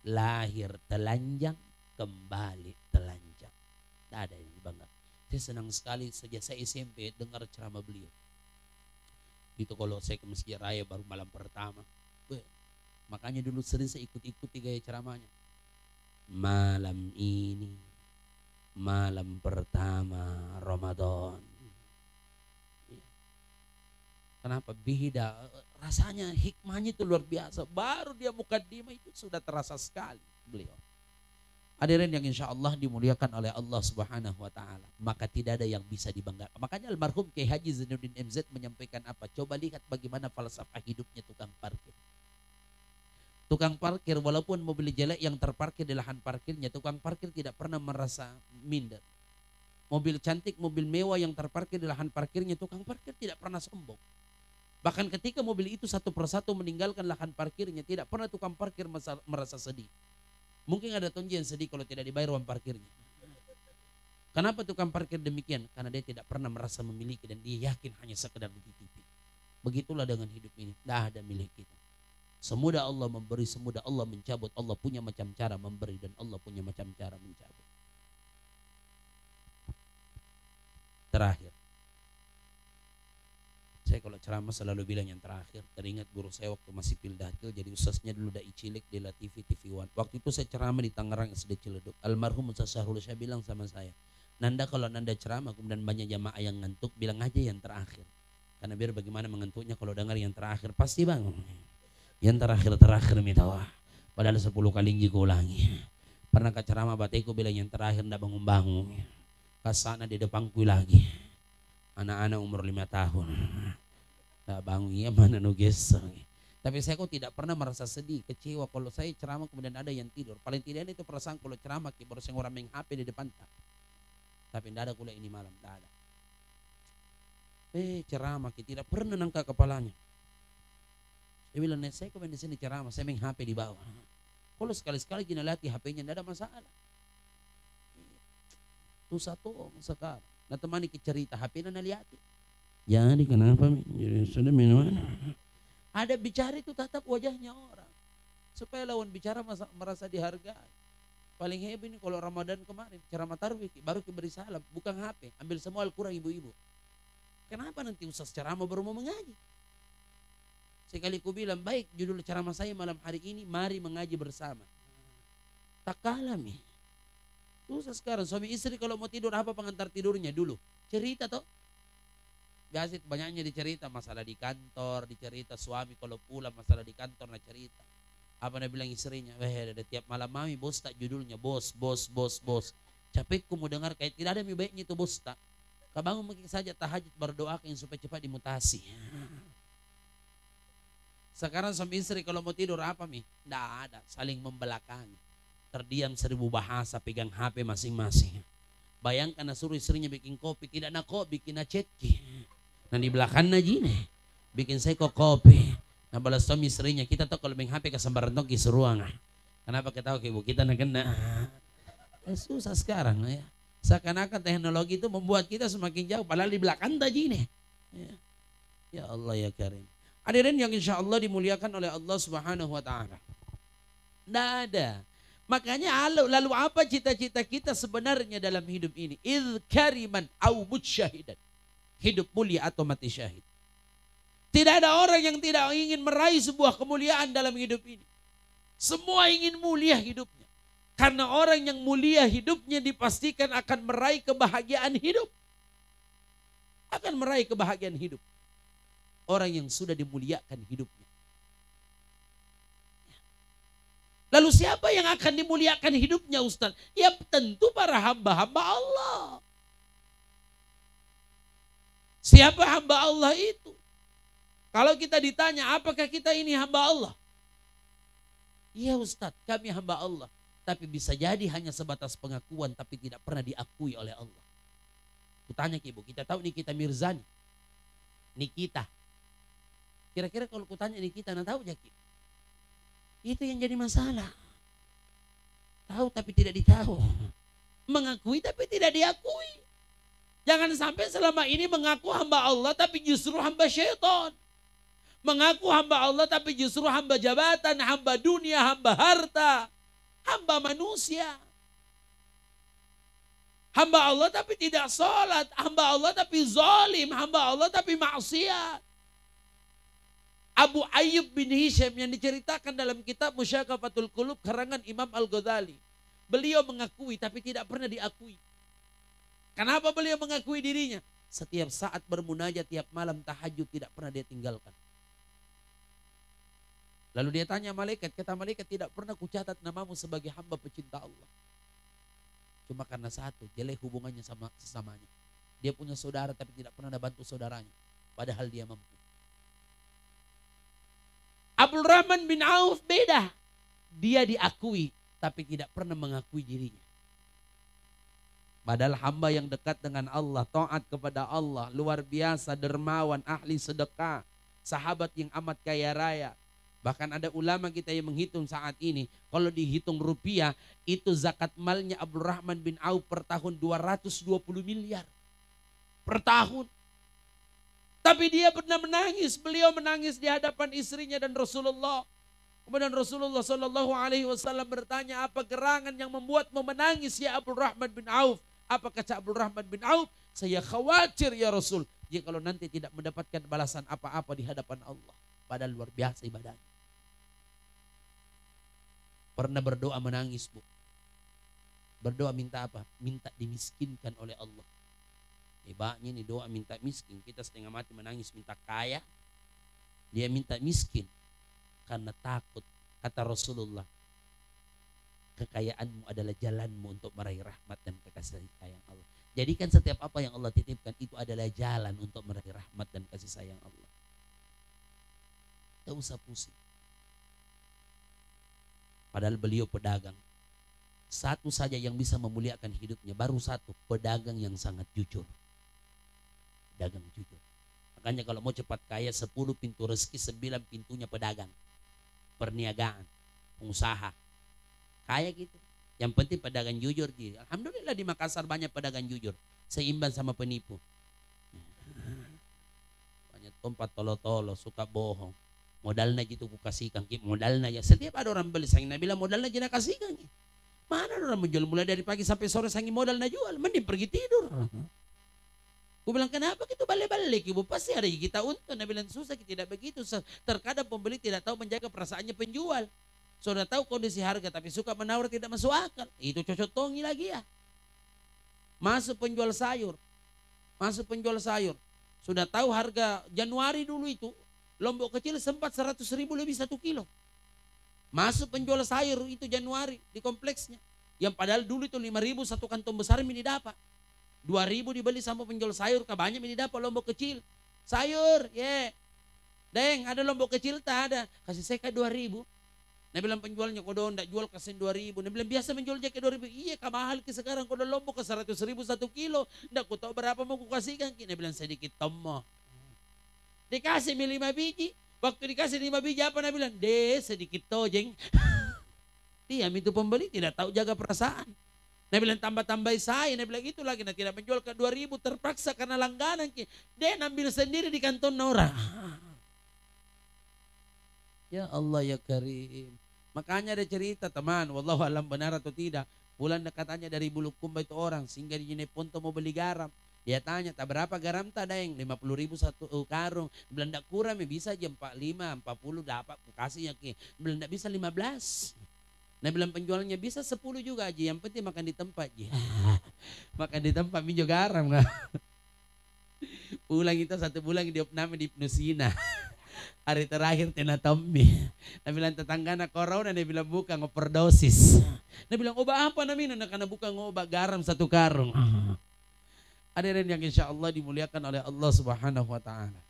Lahir telanjang, kembali telanjang. Tidak ada yang dibanggakan. Saya senang sekali sejak saya SMP dengar ceramah beliau. Itu kalau saya ke Masjid Raya baru malam pertama. Makanya dulu sering saya ikut-ikuti gaya ceramahnya. Malam ini, malam pertama Ramadan. Kenapa? Beda. Rasanya hikmahnya itu luar biasa. Baru dia mukadimah itu sudah terasa sekali beliau. Hadirin yang insya Allah dimuliakan oleh Allah Subhanahu wa Ta'ala. Maka tidak ada yang bisa dibanggakan. Makanya almarhum Kiai Haji Zainuddin MZ menyampaikan apa? Coba lihat bagaimana falsafah hidupnya tukang parkir. Tukang parkir walaupun mobil jelek yang terparkir di lahan parkirnya, tukang parkir tidak pernah merasa minder. Mobil cantik, mobil mewah yang terparkir di lahan parkirnya, tukang parkir tidak pernah sombong. Bahkan ketika mobil itu satu persatu meninggalkan lahan parkirnya, tidak pernah tukang parkir merasa sedih. Mungkin ada tonji yang sedih kalau tidak dibayar uang parkirnya. Kenapa tukang parkir demikian? Karena dia tidak pernah merasa memiliki dan dia yakin hanya sekedar dititipi. Begitulah dengan hidup ini, tidak ada milik kita. Semudah Allah memberi, semudah Allah mencabut. Allah punya macam cara memberi dan Allah punya macam cara mencabut. Terakhir, saya kalau ceramah selalu bilang yang terakhir. Teringat guru saya waktu masih Pildakil, jadi ustaznya dulu dai cilik di La TV One. Waktu itu saya ceramah di Tangerang SD Ciledug. Almarhum Ustaz Syahrul Syah bilang sama saya, Nanda kalau Nanda ceramah kemudian banyak jamaah yang ngantuk, bilang aja yang terakhir. Karena biar bagaimana mengantuknya kalau dengar yang terakhir, pasti bangun. Yang terakhir mitawah. Padahal 10 kali ku ulangi. Pernah ke ceramah bateku bilang yang terakhir ndak bangun-bangun. Kasana di depanku lagi. Anak-anak umur 5 tahun. Ndak bangun ya mana nuges. Tapi saya kok tidak pernah merasa sedih, kecewa kalau saya ceramah kemudian ada yang tidur. Paling tidak itu perasaan kalau ceramah baru saya orang main HP di depan tak. Tapi tidak ada kuliah ini malam, tidak ada. Ceramah tidak pernah nangka kepalanya. Dia bilang, saya kemarin di sini ceramah, saya main HP di bawah. Kalau sekali-sekali kita latih HP-nya, tidak ada masalah. Itu satu sekarang. Nah temani cerita HP-nya naliati. Jadi kenapa? Jadi sudah minuman. Ada bicara itu tatap wajahnya orang. Supaya lawan bicara merasa dihargai. Paling hebat ini kalau Ramadan kemarin, ceramah tarawih, baru beri salam, bukan HP. Ambil semua Al-Quran ibu-ibu. Kenapa nanti ustaz ceramah baru mau mengaji? Sekali ku bilang, baik judul ceramah saya malam hari ini, mari mengaji bersama. Tak kalah mi. Susah sekarang, suami istri kalau mau tidur apa pengantar tidurnya dulu? Cerita toh. Biasa banyaknya dicerita, masalah di kantor, dicerita suami kalau pulang masalah di kantor, nah cerita. Apa dia bilang istrinya, ada tiap malam mami bos tak judulnya, bos. Capekku mau dengar kayak tidak ada mi baiknya itu bos tak. Kabangun mungkin saja tahajud berdoakan supaya cepat dimutasi. Sekarang suami istri kalau mau tidur apa mi? Tidak ada, saling membelakangi. Terdiam 1000 bahasa, pegang HP masing-masing. Bayangkan suruh istrinya bikin kopi, tidak nak kok bikin acetki. Nah di belakangnya gini, bikin saya kok kopi. Nah balas suami istrinya, kita tahu kalau main HP kesambaran toki seruang. Kenapa kita tahu ibu kita nak kena? Susah sekarang ya. Seakan-akan teknologi itu membuat kita semakin jauh, padahal di belakang tadi nih. Ya Allah ya Karim. Hadirin yang insya Allah dimuliakan oleh Allah Subhanahu wa Ta'ala. Tidak ada. Makanya lalu apa cita-cita kita sebenarnya dalam hidup ini? Idh kariman au mutsyahidan. Hidup mulia atau mati syahid. Tidak ada orang yang tidak ingin meraih sebuah kemuliaan dalam hidup ini. Semua ingin mulia hidupnya. Karena orang yang mulia hidupnya dipastikan akan meraih kebahagiaan hidup. Akan meraih kebahagiaan hidup. Orang yang sudah dimuliakan hidupnya. Lalu siapa yang akan dimuliakan hidupnya Ustaz? Ya tentu para hamba-hamba Allah. Siapa hamba Allah itu? Kalau kita ditanya apakah kita ini hamba Allah? Iya Ustaz, kami hamba Allah. Tapi bisa jadi hanya sebatas pengakuan tapi tidak pernah diakui oleh Allah. Kutanya ke ibu, kita tahu Nikita Mirzani. Nikita. Kira-kira kalau kutanya Nikita, nah tahu Jaki? Itu yang jadi masalah. Tahu tapi tidak ditahu. Mengakui tapi tidak diakui. Jangan sampai selama ini mengaku hamba Allah tapi justru hamba syaitan. Mengaku hamba Allah tapi justru hamba jabatan, hamba dunia, hamba harta, hamba manusia. Hamba Allah tapi tidak sholat, hamba Allah tapi zalim, hamba Allah tapi maksiat. Abu Ayyub bin Hisham yang diceritakan dalam kitab Musyakafatul Qulub karangan Imam Al-Ghazali. Beliau mengakui tapi tidak pernah diakui. Kenapa beliau mengakui dirinya? Setiap saat bermunajat, tiap malam tahajud tidak pernah dia tinggalkan. Lalu dia tanya malaikat, kata malaikat, tidak pernah kucatat namamu sebagai hamba pecinta Allah. Cuma karena satu, jelek hubungannya sama sesamanya. Dia punya saudara tapi tidak pernah ada bantu saudaranya. Padahal dia mampu. Abdul Rahman bin Auf beda. Dia diakui tapi tidak pernah mengakui dirinya. Padahal hamba yang dekat dengan Allah, taat kepada Allah, luar biasa, dermawan, ahli sedekah, sahabat yang amat kaya raya. Bahkan ada ulama kita yang menghitung saat ini, kalau dihitung rupiah, itu zakat malnya Abdul Rahman bin Auf per tahun 220 miliar. Per tahun. Tapi dia pernah menangis, beliau menangis di hadapan istrinya dan Rasulullah. Kemudian Rasulullah SAW bertanya, apa gerangan yang membuatmu menangis ya Abdul Rahman bin Auf? Apa kata Abdul Rahman bin Auf? Saya khawatir ya Rasul, jika kalau nanti tidak mendapatkan balasan apa-apa di hadapan Allah. Padahal luar biasa ibadahnya. Pernah berdoa menangis, Bu. Berdoa minta apa? Minta dimiskinkan oleh Allah. Hebatnya nih doa minta miskin. Kita setengah mati menangis minta kaya. Dia minta miskin. Karena takut, kata Rasulullah, kekayaanmu adalah jalanmu untuk meraih rahmat dan kasih sayang Allah. Jadikan setiap apa yang Allah titipkan itu adalah jalan untuk meraih rahmat dan kasih sayang Allah. Tidak usah pusing. Padahal beliau pedagang. Satu saja yang bisa memuliakan hidupnya, baru satu, pedagang yang sangat jujur. Pedagang jujur. Makanya kalau mau cepat kaya, 10 pintu rezeki, 9 pintunya pedagang. Perniagaan, pengusaha, kaya gitu. Yang penting pedagang jujur. Alhamdulillah di Makassar banyak pedagang jujur, seimbang sama penipu. Banyak tempat tolo-tolo, suka bohong. Modalnya gitu ku kasihkan, modalnya aja. Setiap ada orang beli, saya bilang modalnya aja kasihkan. Mana orang menjual mulai dari pagi sampai sore, saya modalnya jual, mending pergi tidur. Gue bilang kenapa gitu balik-balik ibu, pasti ada kita untung. Dia bilang susah, tidak begitu. Terkadang pembeli tidak tahu menjaga perasaannya penjual. Sudah tahu kondisi harga tapi suka menawar tidak masuk akal. Itu cocok tongi lagi ya. Masuk penjual sayur. Sudah tahu harga Januari dulu itu. Lombok kecil sempat 100.000 lebih 1 kilo. Masuk penjual sayur itu Januari di kompleksnya. Yang padahal dulu itu 5.000 satu kantong besar ini dapat. 2.000 dibeli sama penjual sayur, banyak ini dapat lombok kecil. Sayur, ya. Deng, ada lombok kecil tak ada. Kasih saya ke 2.000. Nah bilang penjualnya, kau tidak jual kasih 2.000. Nah bilang biasa menjual jaket 2.000. Iya, mahal ke sekarang kau lombok ke 100.000 1 kilo. Tidak ku tahu berapa mau ku kasihkan. Nah bilang sedikit tomo. Dikasih 5 biji. Waktu dikasih 5 biji apa? Nah bilang, sedikit tojeng. Diam itu pembeli tidak tahu jaga perasaan. Nah bilang tambah-tambah saya, nah bilang itu lagi, nah tidak menjual ke 2.000 terpaksa karena langganan. Dia ambil sendiri di kantong orang. Ya Allah ya Karim. Makanya ada cerita teman, wallahu alam benar atau tidak. Bulan katanya dari Bulukumba itu orang, sehingga di Jeneponto mau beli garam. Dia tanya, tak berapa garam tak ada yang 50.000 satu karung. Bilang tak kurang, bisa aja 45, 40 dapat, kasih ya. Bilang tak bisa 15. Nah bilang penjualnya bisa 10 juga aja, yang penting makan di tempat aja. Makan di tempat minjo garam kan. Pulang itu 1 bulan di opname di Pnusina. Hari terakhir tena tommi. Nah bilang tetanggana corona, dia bilang bukan overdosis. Nah bilang obat apa namanya? Nah karena bukan obat garam 1 karung. Hadirin yang insya Allah dimuliakan oleh Allah Subhanahu Wa Taala.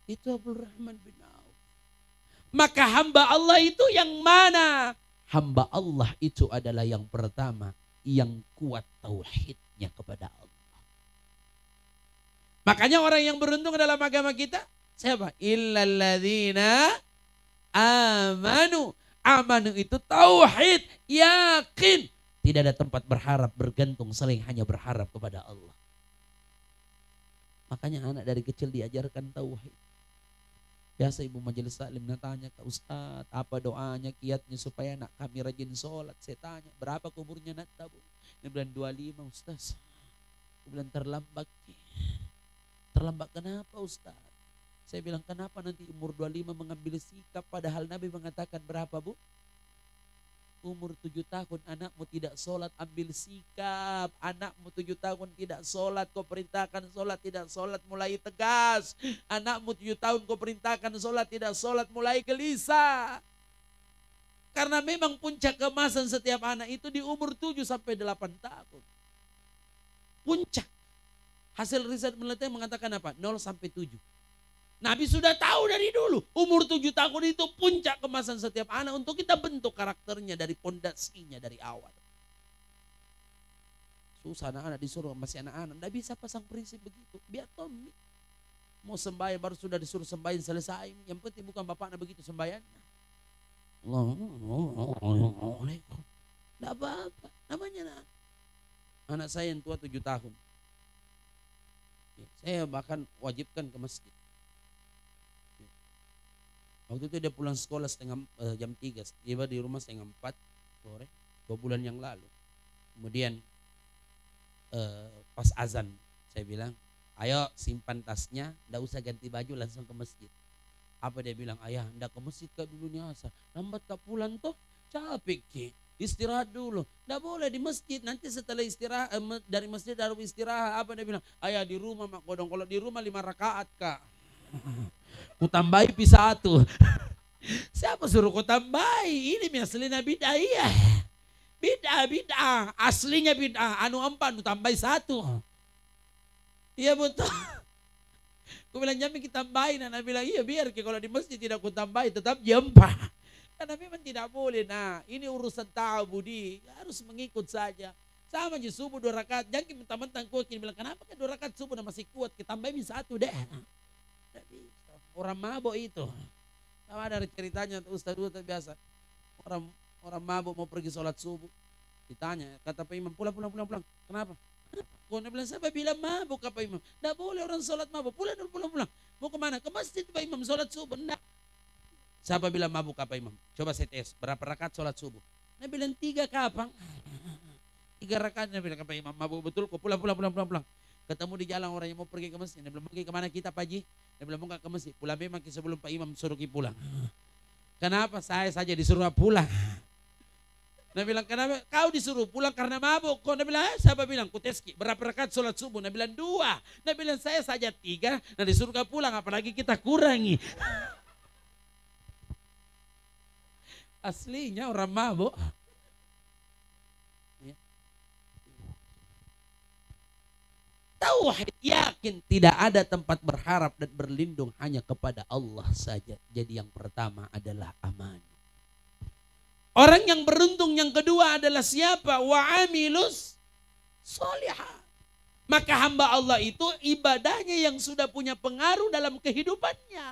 Itu Abdul Rahman bin Auf. Maka hamba Allah itu yang mana? Hamba Allah itu adalah yang pertama, yang kuat tauhid. tauhidnya kepada Allah. Makanya orang yang beruntung dalam agama kita siapa? Illalladzina amanu. Amanu itu tauhid, yakin. Tidak ada tempat berharap, bergantung, selain hanya berharap kepada Allah. Makanya anak dari kecil diajarkan tauhid. Biasa ibu majelis taklim tanya ke Ustadz, apa doanya, kiatnya supaya anak kami rajin sholat. Saya tanya, berapa kuburnya nak tabung? Dia bilang 25 Ustaz. Dia bilang terlambat. Terlambat kenapa Ustadz? Saya bilang kenapa nanti umur 25 mengambil sikap, padahal Nabi mengatakan berapa bu? Umur 7 tahun anakmu tidak sholat, ambil sikap. Anakmu 7 tahun tidak sholat, kau perintahkan sholat, tidak sholat, mulai tegas. Anakmu 7 tahun kau perintahkan sholat, tidak sholat, mulai gelisah. Karena memang puncak kemasan setiap anak itu di umur 7 sampai 8 tahun. Puncak. Hasil riset penelitian mengatakan apa? 0 sampai 7. Nabi sudah tahu dari dulu, umur 7 tahun itu puncak kemasan setiap anak untuk kita bentuk karakternya dari pondasinya dari awal. Susah anak-anak disuruh masih anak-anak, tidak bisa pasang prinsip begitu, biar Tommy. Mau sembahyang baru sudah disuruh sembahyang selesai, yang penting bukan bapaknya begitu sembahyangnya. Tidak apa-apa, namanya anak saya yang tua 7 tahun. Saya bahkan wajibkan ke masjid. Waktu itu dia pulang sekolah jam 3, tiba di rumah setengah 4 sore, 2 bulan yang lalu. Kemudian pas azan saya bilang, ayo simpan tasnya, ndak usah ganti baju, langsung ke masjid. Apa dia bilang, ayah ndak ke masjid kak dulunya asal, lambat kak pulang toh, capek ki, istirahat dulu. Ndak boleh di masjid, nanti setelah istirahat dari masjid harus istirahat. Apa dia bilang, ayah di rumah mak kodong, kalau di rumah 5 rakaat kak. Ku tambahi pisah 1. Siapa suruh ku tambahi? Ini aslinya bid'ah iya. Bid'ah. Aslinya bid'ah. Anu 4, ku tambahi 1. Iya betul. Ku bilang jamin kita tambahin. Anak bilang iya biar kalau di masjid tidak ku tambahi tetap jam 4. Karena memang tidak boleh. Nah ini urusan tahu budi. Harus mengikut saja. Sama aja subuh 2 rakaat. Jangan mentang-mentang kuat. Bilang kenapa kan 2 rakaat subuh masih kuat. Kita tambahin 1 deh. Orang mabuk itu. Sama ada ceritanya Ustaz biasa. Orang mabuk mau pergi sholat subuh. Ditanya, kata Pak Imam, pulang. Kenapa? Kau bilang, siapa bilang mabuk Pak Imam? Tidak boleh orang sholat mabuk. Pulang. Mau kemana? Ke masjid Pak Imam sholat subuh. Tidak. Siapa bilang mabuk Pak Imam? Coba saya tes, berapa rakaat sholat subuh? Dia bilang 3 kapang. 3 rakaat. Dia bilang Pak Imam mabuk betul. Kau pulang. Ketemu di jalan orang yang mau pergi ke masjid. Dia bilang, pergi kemana kita Pak Ji? Dia bilang, mau ke masjid. Pulang memang sebelum Pak Imam suruh kita pulang. Kenapa? Saya saja disuruh pulang. Dia bilang, kenapa? Kau disuruh pulang karena mabuk. Kau dia bilang, siapa bilang? Kuteski. Berapa rakaat sholat subuh? Dia bilang 2. Dia bilang, saya saja 3. Nah disuruh kau pulang, apalagi kita kurangi. Aslinya orang mabuk. Tauhid, yakin tidak ada tempat berharap dan berlindung hanya kepada Allah saja. Jadi yang pertama adalah aman. Orang yang beruntung yang kedua adalah siapa? Wa amilus sholihah. Maka hamba Allah itu ibadahnya yang sudah punya pengaruh dalam kehidupannya.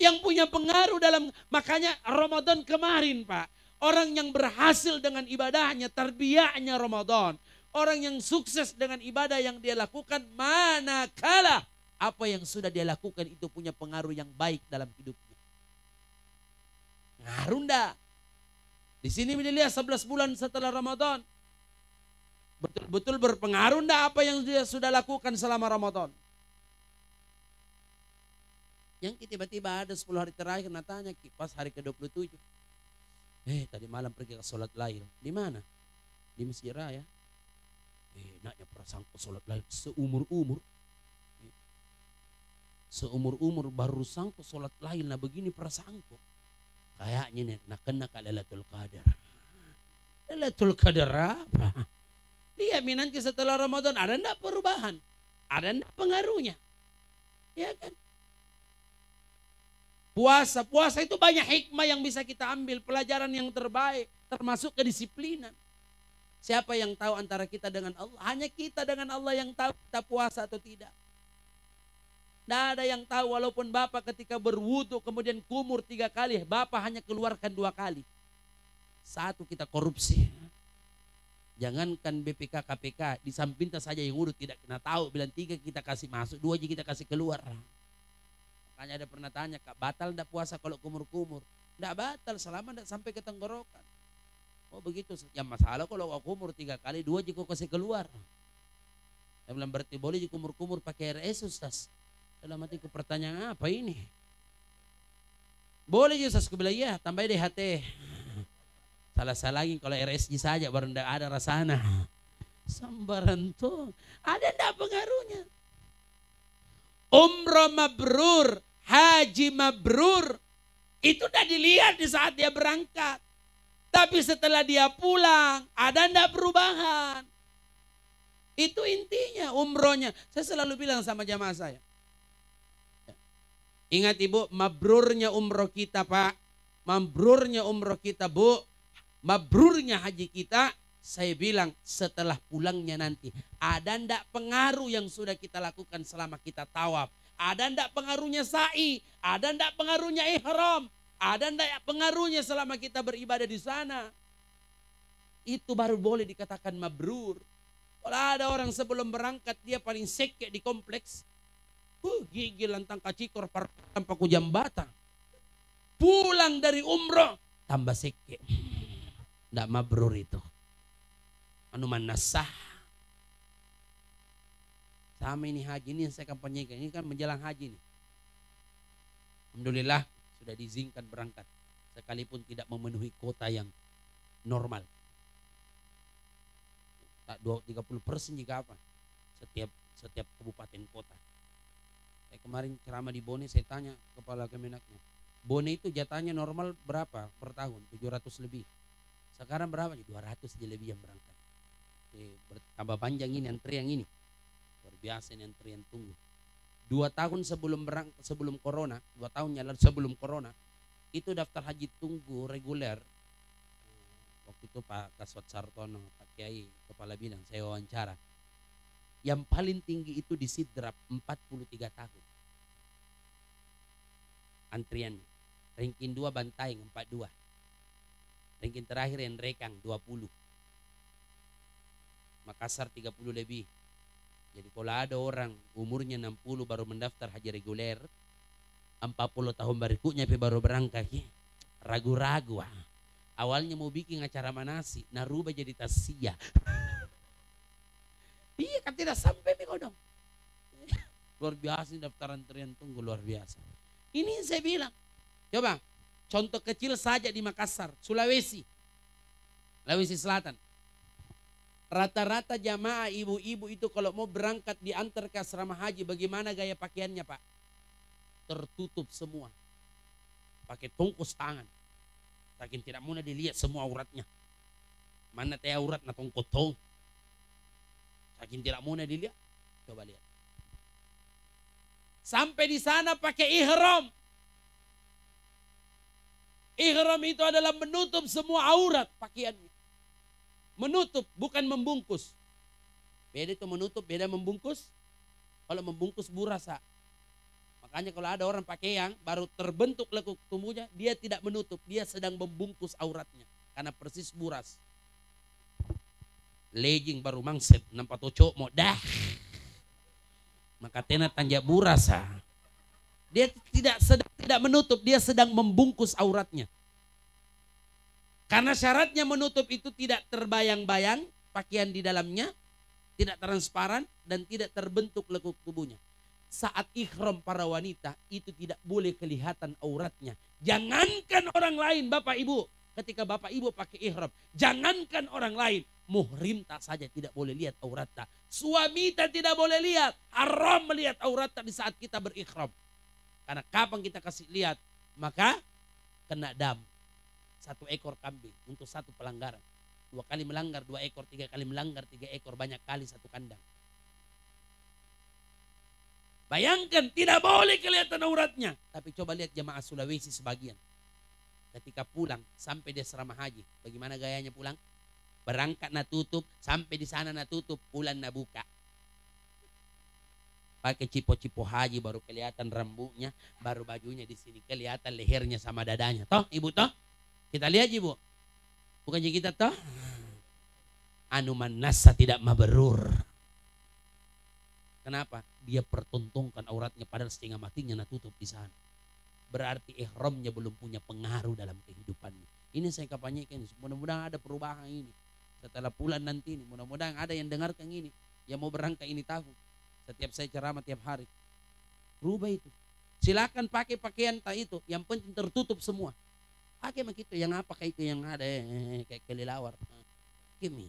Yang punya pengaruh dalam, makanya Ramadan kemarin Pak. Orang yang berhasil dengan ibadahnya, tarbiyahnya Ramadan. Orang yang sukses dengan ibadah yang dia lakukan manakala apa yang sudah dia lakukan itu punya pengaruh yang baik dalam hidupnya. Ngaruh enggak? Di sini dilihat 11 bulan setelah Ramadan. Betul-betul berpengaruh enggak apa yang dia sudah lakukan selama Ramadan? Yang tiba-tiba ada 10 hari terakhir tanya pas hari ke-27. Tadi malam pergi ke sholat lail. Di mana? Di Masjid Raya. Enaknya prasangka sholat lain seumur-umur. Seumur-umur baru sangka sholat lain. Nah begini prasangka. Kayaknya nih nak kena ke Lailatul Qadar. Lailatul Qadar apa? Dia nanti setelah Ramadan ada enggak perubahan? Ada enggak pengaruhnya? Ya kan? Puasa itu banyak hikmah yang bisa kita ambil. Pelajaran yang terbaik termasuk kedisiplinan. Siapa yang tahu antara kita dengan Allah? Hanya kita dengan Allah yang tahu kita puasa atau tidak. Tidak ada yang tahu, walaupun Bapak ketika berwudu kemudian kumur 3 kali, Bapak hanya keluarkan 2 kali. 1, kita korupsi. Jangankan BPK, KPK, di samping saja yang wudu tidak kena tahu. Bilang 3 kita kasih masuk, 2 aja kita kasih keluar. Makanya ada pernah tanya, Kak, batal tidak puasa kalau kumur-kumur? Tidak batal selama tidak sampai ke tenggorokan. Oh begitu, yang masalah kalau kau kumur 3 kali, 2 aja kau kasih keluar. Saya bilang berarti boleh kumur-kumur pakai RS, Ustaz. Dalam hatiku pertanyaan apa ini? Boleh Ustaz, aku bilang iya, tambah DHT. Salah-salahin kalau RSG saja baru tidak ada rasana. Sambaran tuh, ada tidak pengaruhnya? Umroh mabrur, haji mabrur, itu tidak dilihat di saat dia berangkat. Tapi setelah dia pulang, ada tidak perubahan? Itu intinya umrohnya. Saya selalu bilang sama jamaah saya. Ingat Ibu, mabrurnya umroh kita Pak, mabrurnya umroh kita Bu, mabrurnya haji kita, saya bilang setelah pulangnya nanti. Ada ndak pengaruh yang sudah kita lakukan selama kita tawaf? Ada ndak pengaruhnya sa'i? Ada ndak pengaruhnya ihram? Ada ndak pengaruhnya selama kita beribadah di sana? Itu baru boleh dikatakan mabrur. Kalau ada orang sebelum berangkat dia paling sekek di kompleks, gigi lantang kacikor tanpa ku jambatan. Pulang dari umroh tambah seke. Ndak mabrur itu. Anu manasah. Sama ini haji ini yang saya kampanyekan. Ini kan menjelang haji nih. Alhamdulillah sudah diizinkan berangkat. Sekalipun tidak memenuhi kota yang normal. Tak 30% jika apa. Setiap kabupaten kota. Saya kemarin ceramah di Bone, saya tanya kepala Kemenaknya, Bone itu jatahnya normal berapa per tahun? 700 lebih. Sekarang berapa? 200 aja lebih yang berangkat. Tambah panjang ini antrian ini. Luar biasa ini antrian tunggu. 2 tahun sebelum corona, 2 tahunnya lalu sebelum corona, itu daftar haji tunggu reguler. Waktu itu Pak Kaswat Sartono, Pak Kiai, kepala bidang, saya wawancara. Yang paling tinggi itu di Sidrap 43 tahun. Antriannya. Ranking 2 Bantaeng 42. Ranking terakhir yang Rekang 20. Makassar 30 lebih. Jadi kalau ada orang umurnya 60 baru mendaftar haji reguler, 40 tahun berikutnya baru berangkat, ragu-ragu. Awalnya mau bikin acara manasi, narubah jadi tasiyah. Iya kan tidak sampai kodong. Luar biasa daftar antrian tunggu, luar biasa. Ini saya bilang, coba contoh kecil saja di Makassar, Sulawesi Selatan. Rata-rata jamaah ibu-ibu itu kalau mau berangkat diantar ke asrama haji, bagaimana gaya pakaiannya Pak? Tertutup semua. Pakai tungkus tangan. Saking tidak mau dilihat semua auratnya. Mana teh aurat na tongkotong. Saking tidak mau dilihat. Coba lihat. Sampai di sana pakai ihram. Ihram itu adalah menutup semua aurat pakaiannya. Menutup, bukan membungkus. Beda itu menutup, beda membungkus. Kalau membungkus burasa. Makanya kalau ada orang pakai yang baru terbentuk lekuk tubuhnya, dia tidak menutup, dia sedang membungkus auratnya. Karena persis buras. Legging baru mangset, nampak tocok mau dah. Maka tena tanjak burasa. Dia tidak menutup, dia sedang membungkus auratnya. Karena syaratnya menutup itu tidak terbayang-bayang pakaian di dalamnya, tidak transparan dan tidak terbentuk lekuk tubuhnya. Saat ihram para wanita itu tidak boleh kelihatan auratnya. Jangankan orang lain Bapak Ibu, ketika Bapak Ibu pakai ihram, jangankan orang lain, muhrim tak saja tidak boleh lihat auratnya. Suami tak tidak boleh lihat, haram melihat auratnya di saat kita berihram. Karena kapan kita kasih lihat, maka kena dam. 1 ekor kambing untuk 1 pelanggaran. 2 kali melanggar 2 ekor, 3 kali melanggar 3 ekor, banyak kali 1 kandang. Bayangkan tidak boleh kelihatan auratnya. Tapi coba lihat jemaah Sulawesi sebagian. Ketika pulang sampai di asrama haji, bagaimana gayanya pulang? Berangkat na tutup, sampai di sana na tutup, pulang na buka. Pakai cipo-cipo haji baru kelihatan rambutnya, baru bajunya di sini kelihatan lehernya sama dadanya. Toh, ibu toh? Kita lihat ibu. Bukan kita toh? Anu manasa tidak mabrur. Kenapa? Dia pertontonkan auratnya padahal setengah matinya na tutup di sana. Berarti ihramnya belum punya pengaruh dalam kehidupannya. Ini saya kampanyekan, mudah-mudahan ada perubahan ini. Setelah pulang nanti ini, mudah-mudahan ada yang dengarkan ini, yang mau berangkat ini tahu. Setiap saya ceramah tiap hari. Rubah itu. Silakan pakai pakaian tak itu, yang penting tertutup semua. Pakai begitu, yang apa kayak itu yang ada kayak kelelawar. Pakai mi.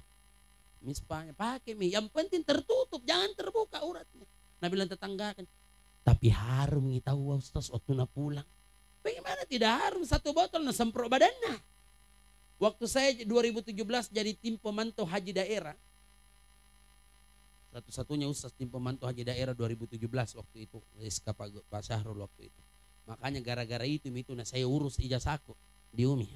Mispanya, pakai mi. Yang penting tertutup, jangan terbuka uratnya. Nah bilang tetangga kan, tapi harum nih tahu Ustaz waktu na pulang. Bagaimana tidak harum, satu botol na semprot badannya. Waktu saya 2017 jadi tim pemantau haji daerah. Satu-satunya Ustaz tim pemantau haji daerah 2017 waktu itu. SK Pak Syahrul waktu itu. Makanya gara-gara itu nah saya urus ijazahku di UMI.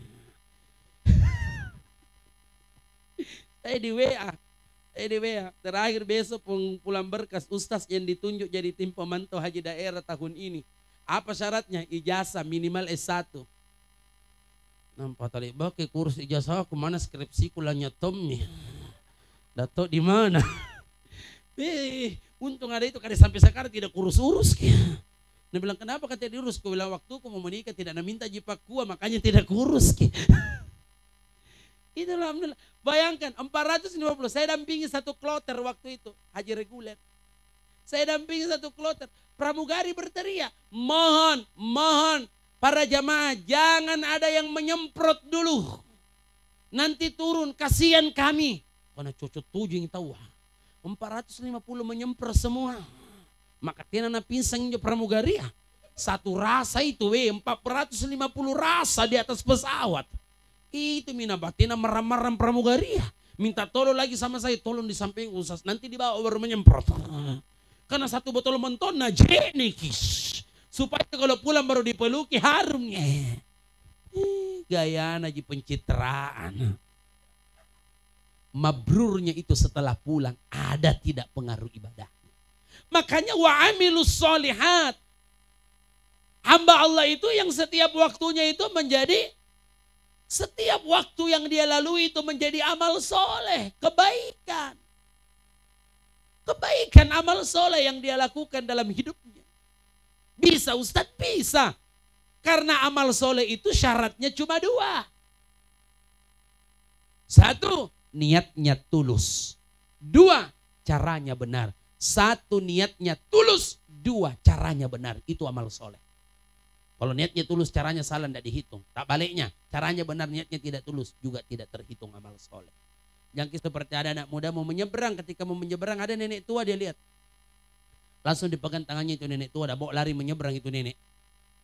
Saya di WA. Terakhir besok pulang berkas Ustaz yang ditunjuk jadi tim pemantau haji daerah tahun ini. Apa syaratnya? Ijazah minimal S1. Nampak tadi, pakai kursus ijazah aku mana skripsiku lanya Tommy. Dato di mana? Untung ada itu karena sampai sekarang tidak kurus-urus. Dia bilang kenapa kata diurus? Aku bilang waktu aku mau menikah tidak minta jipak kuah makanya tidak kurus. Itu alhamdulillah. Bayangkan 450 saya dampingi satu kloter waktu itu haji reguler. Saya dampingi satu kloter. Pramugari berteriak, mohon para jamaah jangan ada yang menyemprot dulu. Nanti turun kasihan kami. Karena cocok 7 yang tahu. 450 menyemprot semua. Maka tina na pinsang nyo pramugari. Satu rasa itu 450 rasa di atas pesawat. Itu minabatina maram-maram pramugari. Minta tolong lagi sama saya, tolong di samping Ustaz. Nanti dibawa baru menyemprot. Karena satu botol menton na jenikis. Supaya kalau pulang baru dipeluki harumnya. Gaya aja pencitraan. Mabrurnya itu setelah pulang ada tidak pengaruh ibadah. Makanya wa amilus solihat. Hamba Allah itu yang setiap waktunya itu menjadi, setiap waktu yang dia lalui itu menjadi amal soleh, kebaikan. Kebaikan amal soleh yang dia lakukan dalam hidupnya. Bisa Ustaz? Bisa. Karena amal soleh itu syaratnya cuma 2. 1, niatnya tulus. 2, caranya benar. 1, niatnya tulus. 2, caranya benar. Itu amal soleh. Kalau niatnya tulus, caranya salah, tidak dihitung. Tak baliknya, caranya benar, niatnya tidak tulus, juga tidak terhitung amal soleh. Yang seperti ada anak muda mau menyeberang, ketika mau menyeberang ada nenek tua dia lihat. Langsung dipegang tangannya itu nenek tua, ada bawa lari menyeberang itu nenek.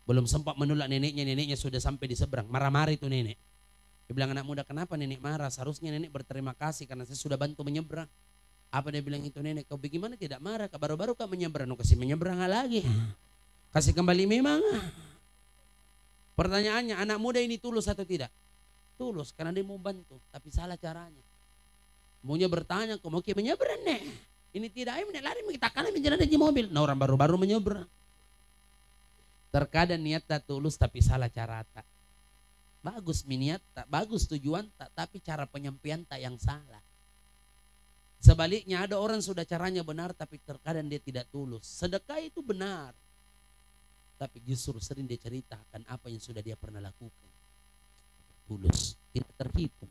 Belum sempat menolak neneknya sudah sampai di seberang. Marah-marah itu nenek. Dia bilang anak muda, kenapa nenek marah? Seharusnya nenek berterima kasih karena saya sudah bantu menyeberang. Apa dia bilang itu nenek? Kau bagaimana tidak marah? Baru-baru kau menyeberang, kasih menyeberang lagi. Kasih kembali memang. Pertanyaannya, anak muda ini tulus atau tidak? Tulus karena dia mau bantu, tapi salah caranya. Maunya bertanya, kau mau menyeberang nek? Ini tidak, ini lari kita kanan menjalan di mobil. Nah orang baru-baru menyeberang. Terkadang niat tak tulus tapi salah cara tak. Bagus niat tak, bagus tujuan tak, tapi cara penyampaian tak yang salah. Sebaliknya ada orang sudah caranya benar tapi terkadang dia tidak tulus. Sedekah itu benar. Tapi justru sering dia ceritakan apa yang sudah dia pernah lakukan. Tulus, tidak terhitung.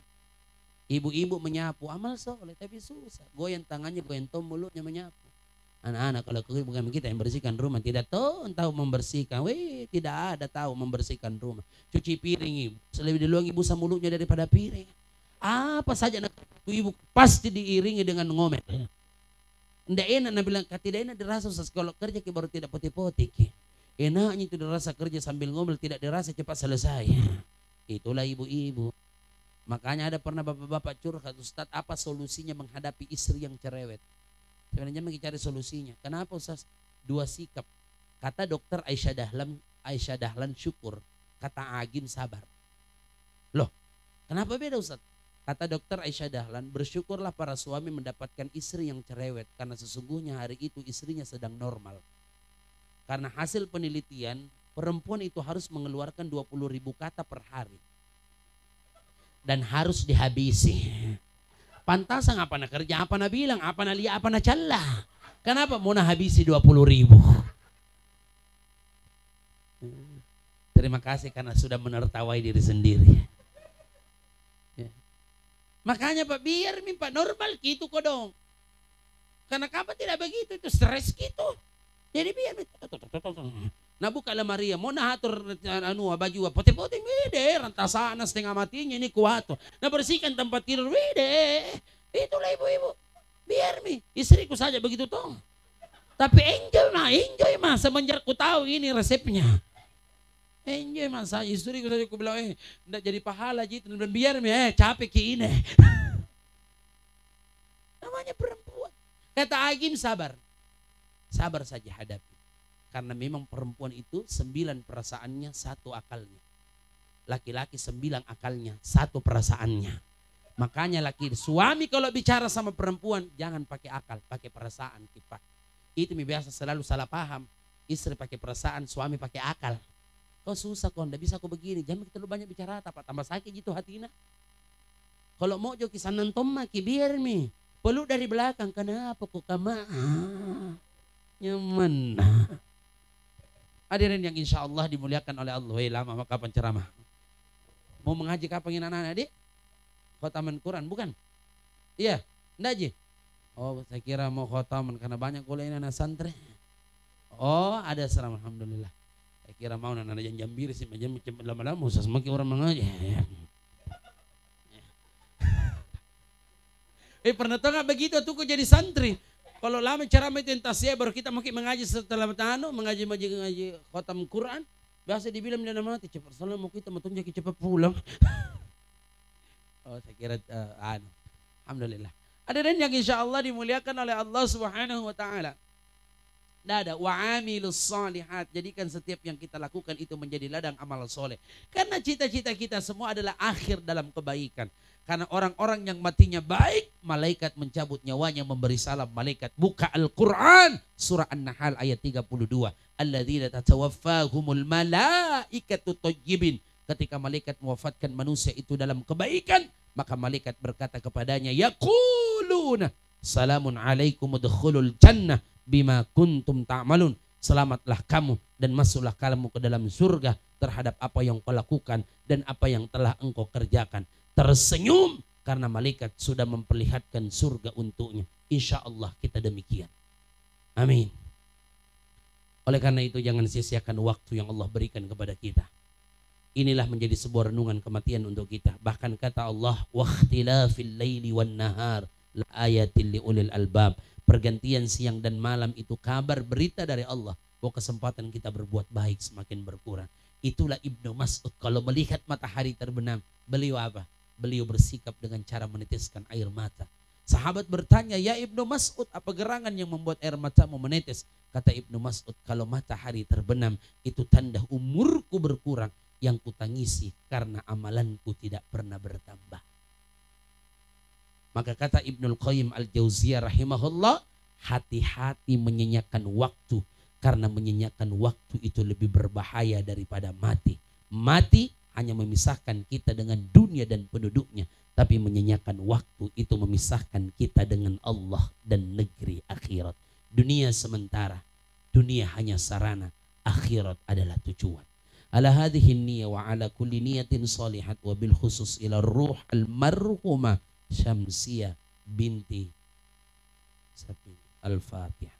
Ibu-ibu menyapu, amal soleh tapi susah. Goyang tangannya, goyang mulutnya menyapu. Anak-anak kalau bukan kita yang bersihkan rumah, tidak tahu membersihkan. Tidak ada tahu membersihkan rumah. Cuci piring ibu, lebih duluan ibu sama mulutnya daripada piring. Apa saja anak ibu pasti diiringi dengan ngomel. Tidak enak, nak bilang tidak enak dirasa kalau kerja baru tidak poti-poti. Enaknya itu dirasa kerja sambil ngomel, tidak dirasa cepat selesai. Itulah ibu-ibu. Makanya ada pernah bapak-bapak curhat, Ustaz apa solusinya menghadapi istri yang cerewet? Sebenarnya mencari solusinya. Kenapa Ustaz? 2 sikap. Kata dokter Aisyah Dahlan syukur. Kata Agim sabar. Loh, kenapa beda Ustaz? Kata dokter Aisyah Dahlan, bersyukurlah para suami mendapatkan istri yang cerewet, karena sesungguhnya hari itu istrinya sedang normal. Karena hasil penelitian, perempuan itu harus mengeluarkan 20.000 kata per hari. Dan harus dihabisi. Pantasan apa na kerja, apa na bilang, apa na liya, apa na calla. Kenapa mau na habisi 20.000? Terima kasih karena sudah menertawai diri sendiri. Makanya Pak, biar Pak normal gitu kok dong. Karena kapan tidak begitu, itu stres gitu. Jadi biar nah buka lemari, mau nah atur baju putih-putih, wede, rantasana setengah matinya ini kuat. Nah bersihkan tempat tidur, wede. Itulah ibu-ibu. Biar istriku saja begitu toh. Tapi enjoy mah semenjak ku tahu ini resepnya. Enjoy masa istriku saja ku bilang enggak jadi pahala gitu, biar capek ki ini. Namanya perempuan. Kata Agim sabar. Sabar saja hadapi. Karena memang perempuan itu 9 perasaannya, 1 akalnya. Laki-laki 9 akalnya, 1 perasaannya. Makanya suami kalau bicara sama perempuan jangan pakai akal, pakai perasaan kita. Itu biasa selalu salah paham. Istri pakai perasaan, suami pakai akal. Kau susah kau, tidak bisa kau begini. Jangan terlalu banyak bicara, tambah sakit gitu hatinya. Kalau mau jo kisah nonton maki biar peluk dari belakang. Kenapa kok kama? Nyaman. Hadirin yang insya Allah dimuliakan oleh Allah. Lama kapan ceramah? Mau mengaji kapan anak-anak adik? Khotaman Quran bukan? Iya, enggak Ji? Oh saya kira mau khotaman karena banyak kuliah anak santri. Oh ada seram, alhamdulillah. Saya kira mau anak jambir sih, macam lama-lama usah semakin orang mengaji. Pernah tahu nggak begitu tuh kok jadi santri? Kalau lama ceramah itu entah siapa baru kita mungkin mengaji setelah mengaji khotam Quran. Biasa dibilang dia mati cepat. Soalnya mau kita mau tunjuk cepat pulang. Oh saya kira alhamdulillah. Ada dan yang insya Allah dimuliakan oleh Allah Subhanahu Wa Taala. Ada wa'amilus salihat, jadikan setiap yang kita lakukan itu menjadi ladang amal soleh. Karena cita-cita kita semua adalah akhir dalam kebaikan. Karena orang-orang yang matinya baik, malaikat mencabut nyawanya, memberi salam malaikat. Buka Al-Quran, surah An-Nahl ayat 32. Alladzina tatawaffahumul malaikatu thayyibin. Ketika malaikat mewafatkan manusia itu dalam kebaikan, maka malaikat berkata kepadanya, yaquluna salamun alaikum udkhulul jannah bima kuntum ta'malun. Selamatlah kamu dan masuklah kamu ke dalam surga terhadap apa yang kau lakukan dan apa yang telah engkau kerjakan. Tersenyum karena malaikat sudah memperlihatkan surga untuknya. Insya Allah kita demikian. Amin. Oleh karena itu jangan sia-siakan waktu yang Allah berikan kepada kita. Inilah menjadi sebuah renungan kematian untuk kita. Bahkan kata Allah, waqtilafil laili wan nahar la ayatil liulil albab. Pergantian siang dan malam itu kabar berita dari Allah bahwa kesempatan kita berbuat baik semakin berkurang. Itulah Ibnu Mas'ud kalau melihat matahari terbenam, beliau apa? Beliau bersikap dengan cara meneteskan air mata. Sahabat bertanya, ya Ibnu Mas'ud, apa gerangan yang membuat air matamu menetes? Kata Ibnu Mas'ud, kalau matahari terbenam itu tanda umurku berkurang, yang kutangisi karena amalanku tidak pernah bertambah. Maka kata Ibnul Qayyim Al-Jauziyah rahimahullah, hati-hati menyenyakan waktu, karena menyenyakan waktu itu lebih berbahaya daripada mati. Mati hanya memisahkan kita dengan dunia dan penduduknya, tapi menyenyakan waktu itu memisahkan kita dengan Allah dan negeri akhirat. Dunia sementara, dunia hanya sarana, akhirat adalah tujuan. Ala hadhihi niyya wa ala kulli niyatin salihat wa bil khusus ila ruh al-marhumah Syamsiyah binti Safi. Al-Fatihah.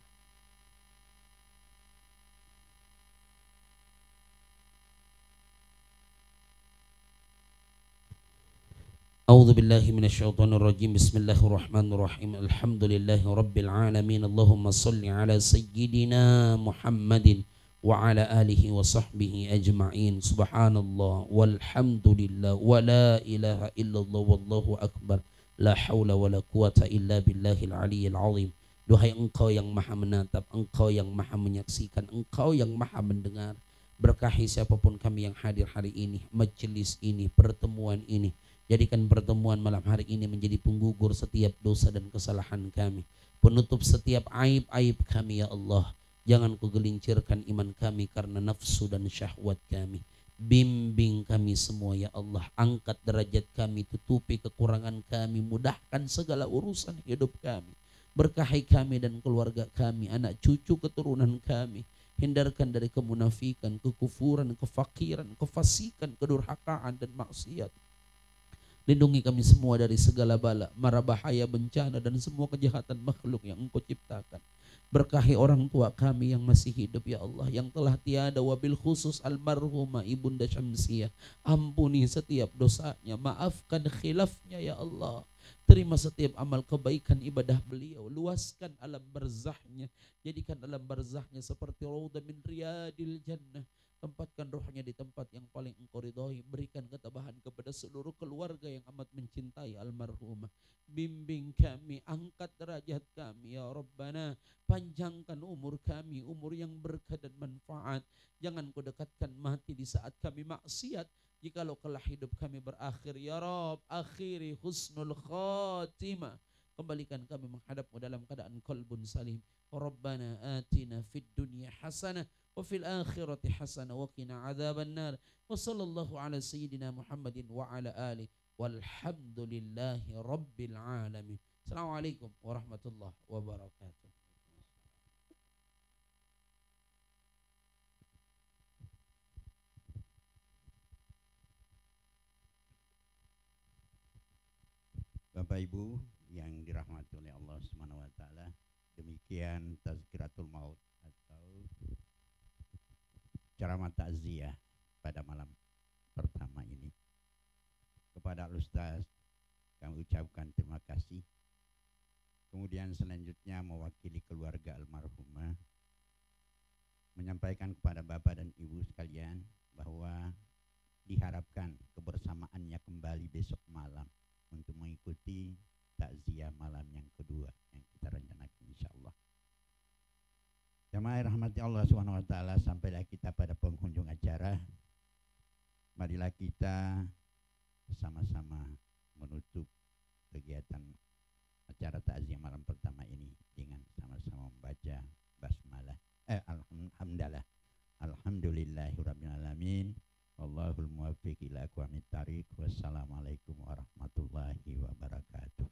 A'udzu billahi minasyaitonir rajim. Bismillahirrahmanirrahim. Alhamdulillahi rabbil alamin. Allahumma shalli ala sayyidina Muhammadin wa ala alihi wa sahbihi ajma'in. Subhanallah walhamdulillah wa la ilaha illallah wallahu akbar. La haula wa la quwata illa billahil aliyyil azim. Duhai engkau yang maha menatap, engkau yang maha menyaksikan, engkau yang maha mendengar. Berkahi siapapun kami yang hadir hari ini, majelis ini, pertemuan ini. Jadikan pertemuan malam hari ini menjadi penggugur setiap dosa dan kesalahan kami, penutup setiap aib-aib kami ya Allah. Jangan kau gelincirkan iman kami karena nafsu dan syahwat kami. Bimbing kami semua ya Allah. Angkat derajat kami, tutupi kekurangan kami, mudahkan segala urusan hidup kami. Berkahi kami dan keluarga kami, anak cucu keturunan kami. Hindarkan dari kemunafikan, kekufuran, kefakiran, kefasikan, kedurhakaan dan maksiat. Lindungi kami semua dari segala bala, mara bahaya, bencana dan semua kejahatan makhluk yang Engkau ciptakan. Berkahi orang tua kami yang masih hidup ya Allah, yang telah tiada, wabil khusus almarhumah Ibunda Syamsiah. Ampuni setiap dosanya, maafkan khilafnya ya Allah. Terima setiap amal kebaikan ibadah beliau, luaskan alam barzahnya, jadikan alam barzahnya seperti raudhah min riyadil jannah. Tempatkan rohnya di tempat yang paling Engkau ridhoi. Berikan ketabahan kepada seluruh keluarga yang amat mencintai almarhumah. Bimbing kami, angkat derajat kami ya Rabbana. Panjangkan umur kami, umur yang berkah dan manfaat. Jangan Kau dekatkan mati di saat kami maksiat. Jikalau kelak hidup kami berakhir ya Rabb, akhiri husnul khatimah. Kembalikan kami menghadap-Mu dalam keadaan qalbun salim. Rabbana atina fid dunya hasanah wa fil akhirati hasanah wa qina adzabannar. Wa sallallahu ala sayyidina Muhammadin wa ala alihi walhamdulillahi rabbil alamin. Assalamualaikum warahmatullahi wabarakatuh. Bapak Ibu yang dirahmati oleh Allah Subhanahu wa taala, demikian Tazkiratul Maut atau ceramah takziah pada malam pertama ini. Kepada Ustaz kami ucapkan terima kasih. Kemudian selanjutnya mewakili keluarga almarhumah menyampaikan kepada Bapak dan Ibu sekalian bahwa diharapkan kebersamaannya kembali besok malam untuk mengikuti takziah malam yang kedua yang kita rencanakan insyaallah. Jamaah rahmati Allah Subhanahu wa taala, sampailah kita pada penghujung acara. Marilah kita bersama-sama menutup kegiatan acara takziah malam pertama ini dengan sama-sama membaca basmalah. Alhamdulillah. Alhamdulillahirabbil alamin. Wallahul muwaffiq ila aqwamit thariq. Wassalamualaikum warahmatullahi wabarakatuh.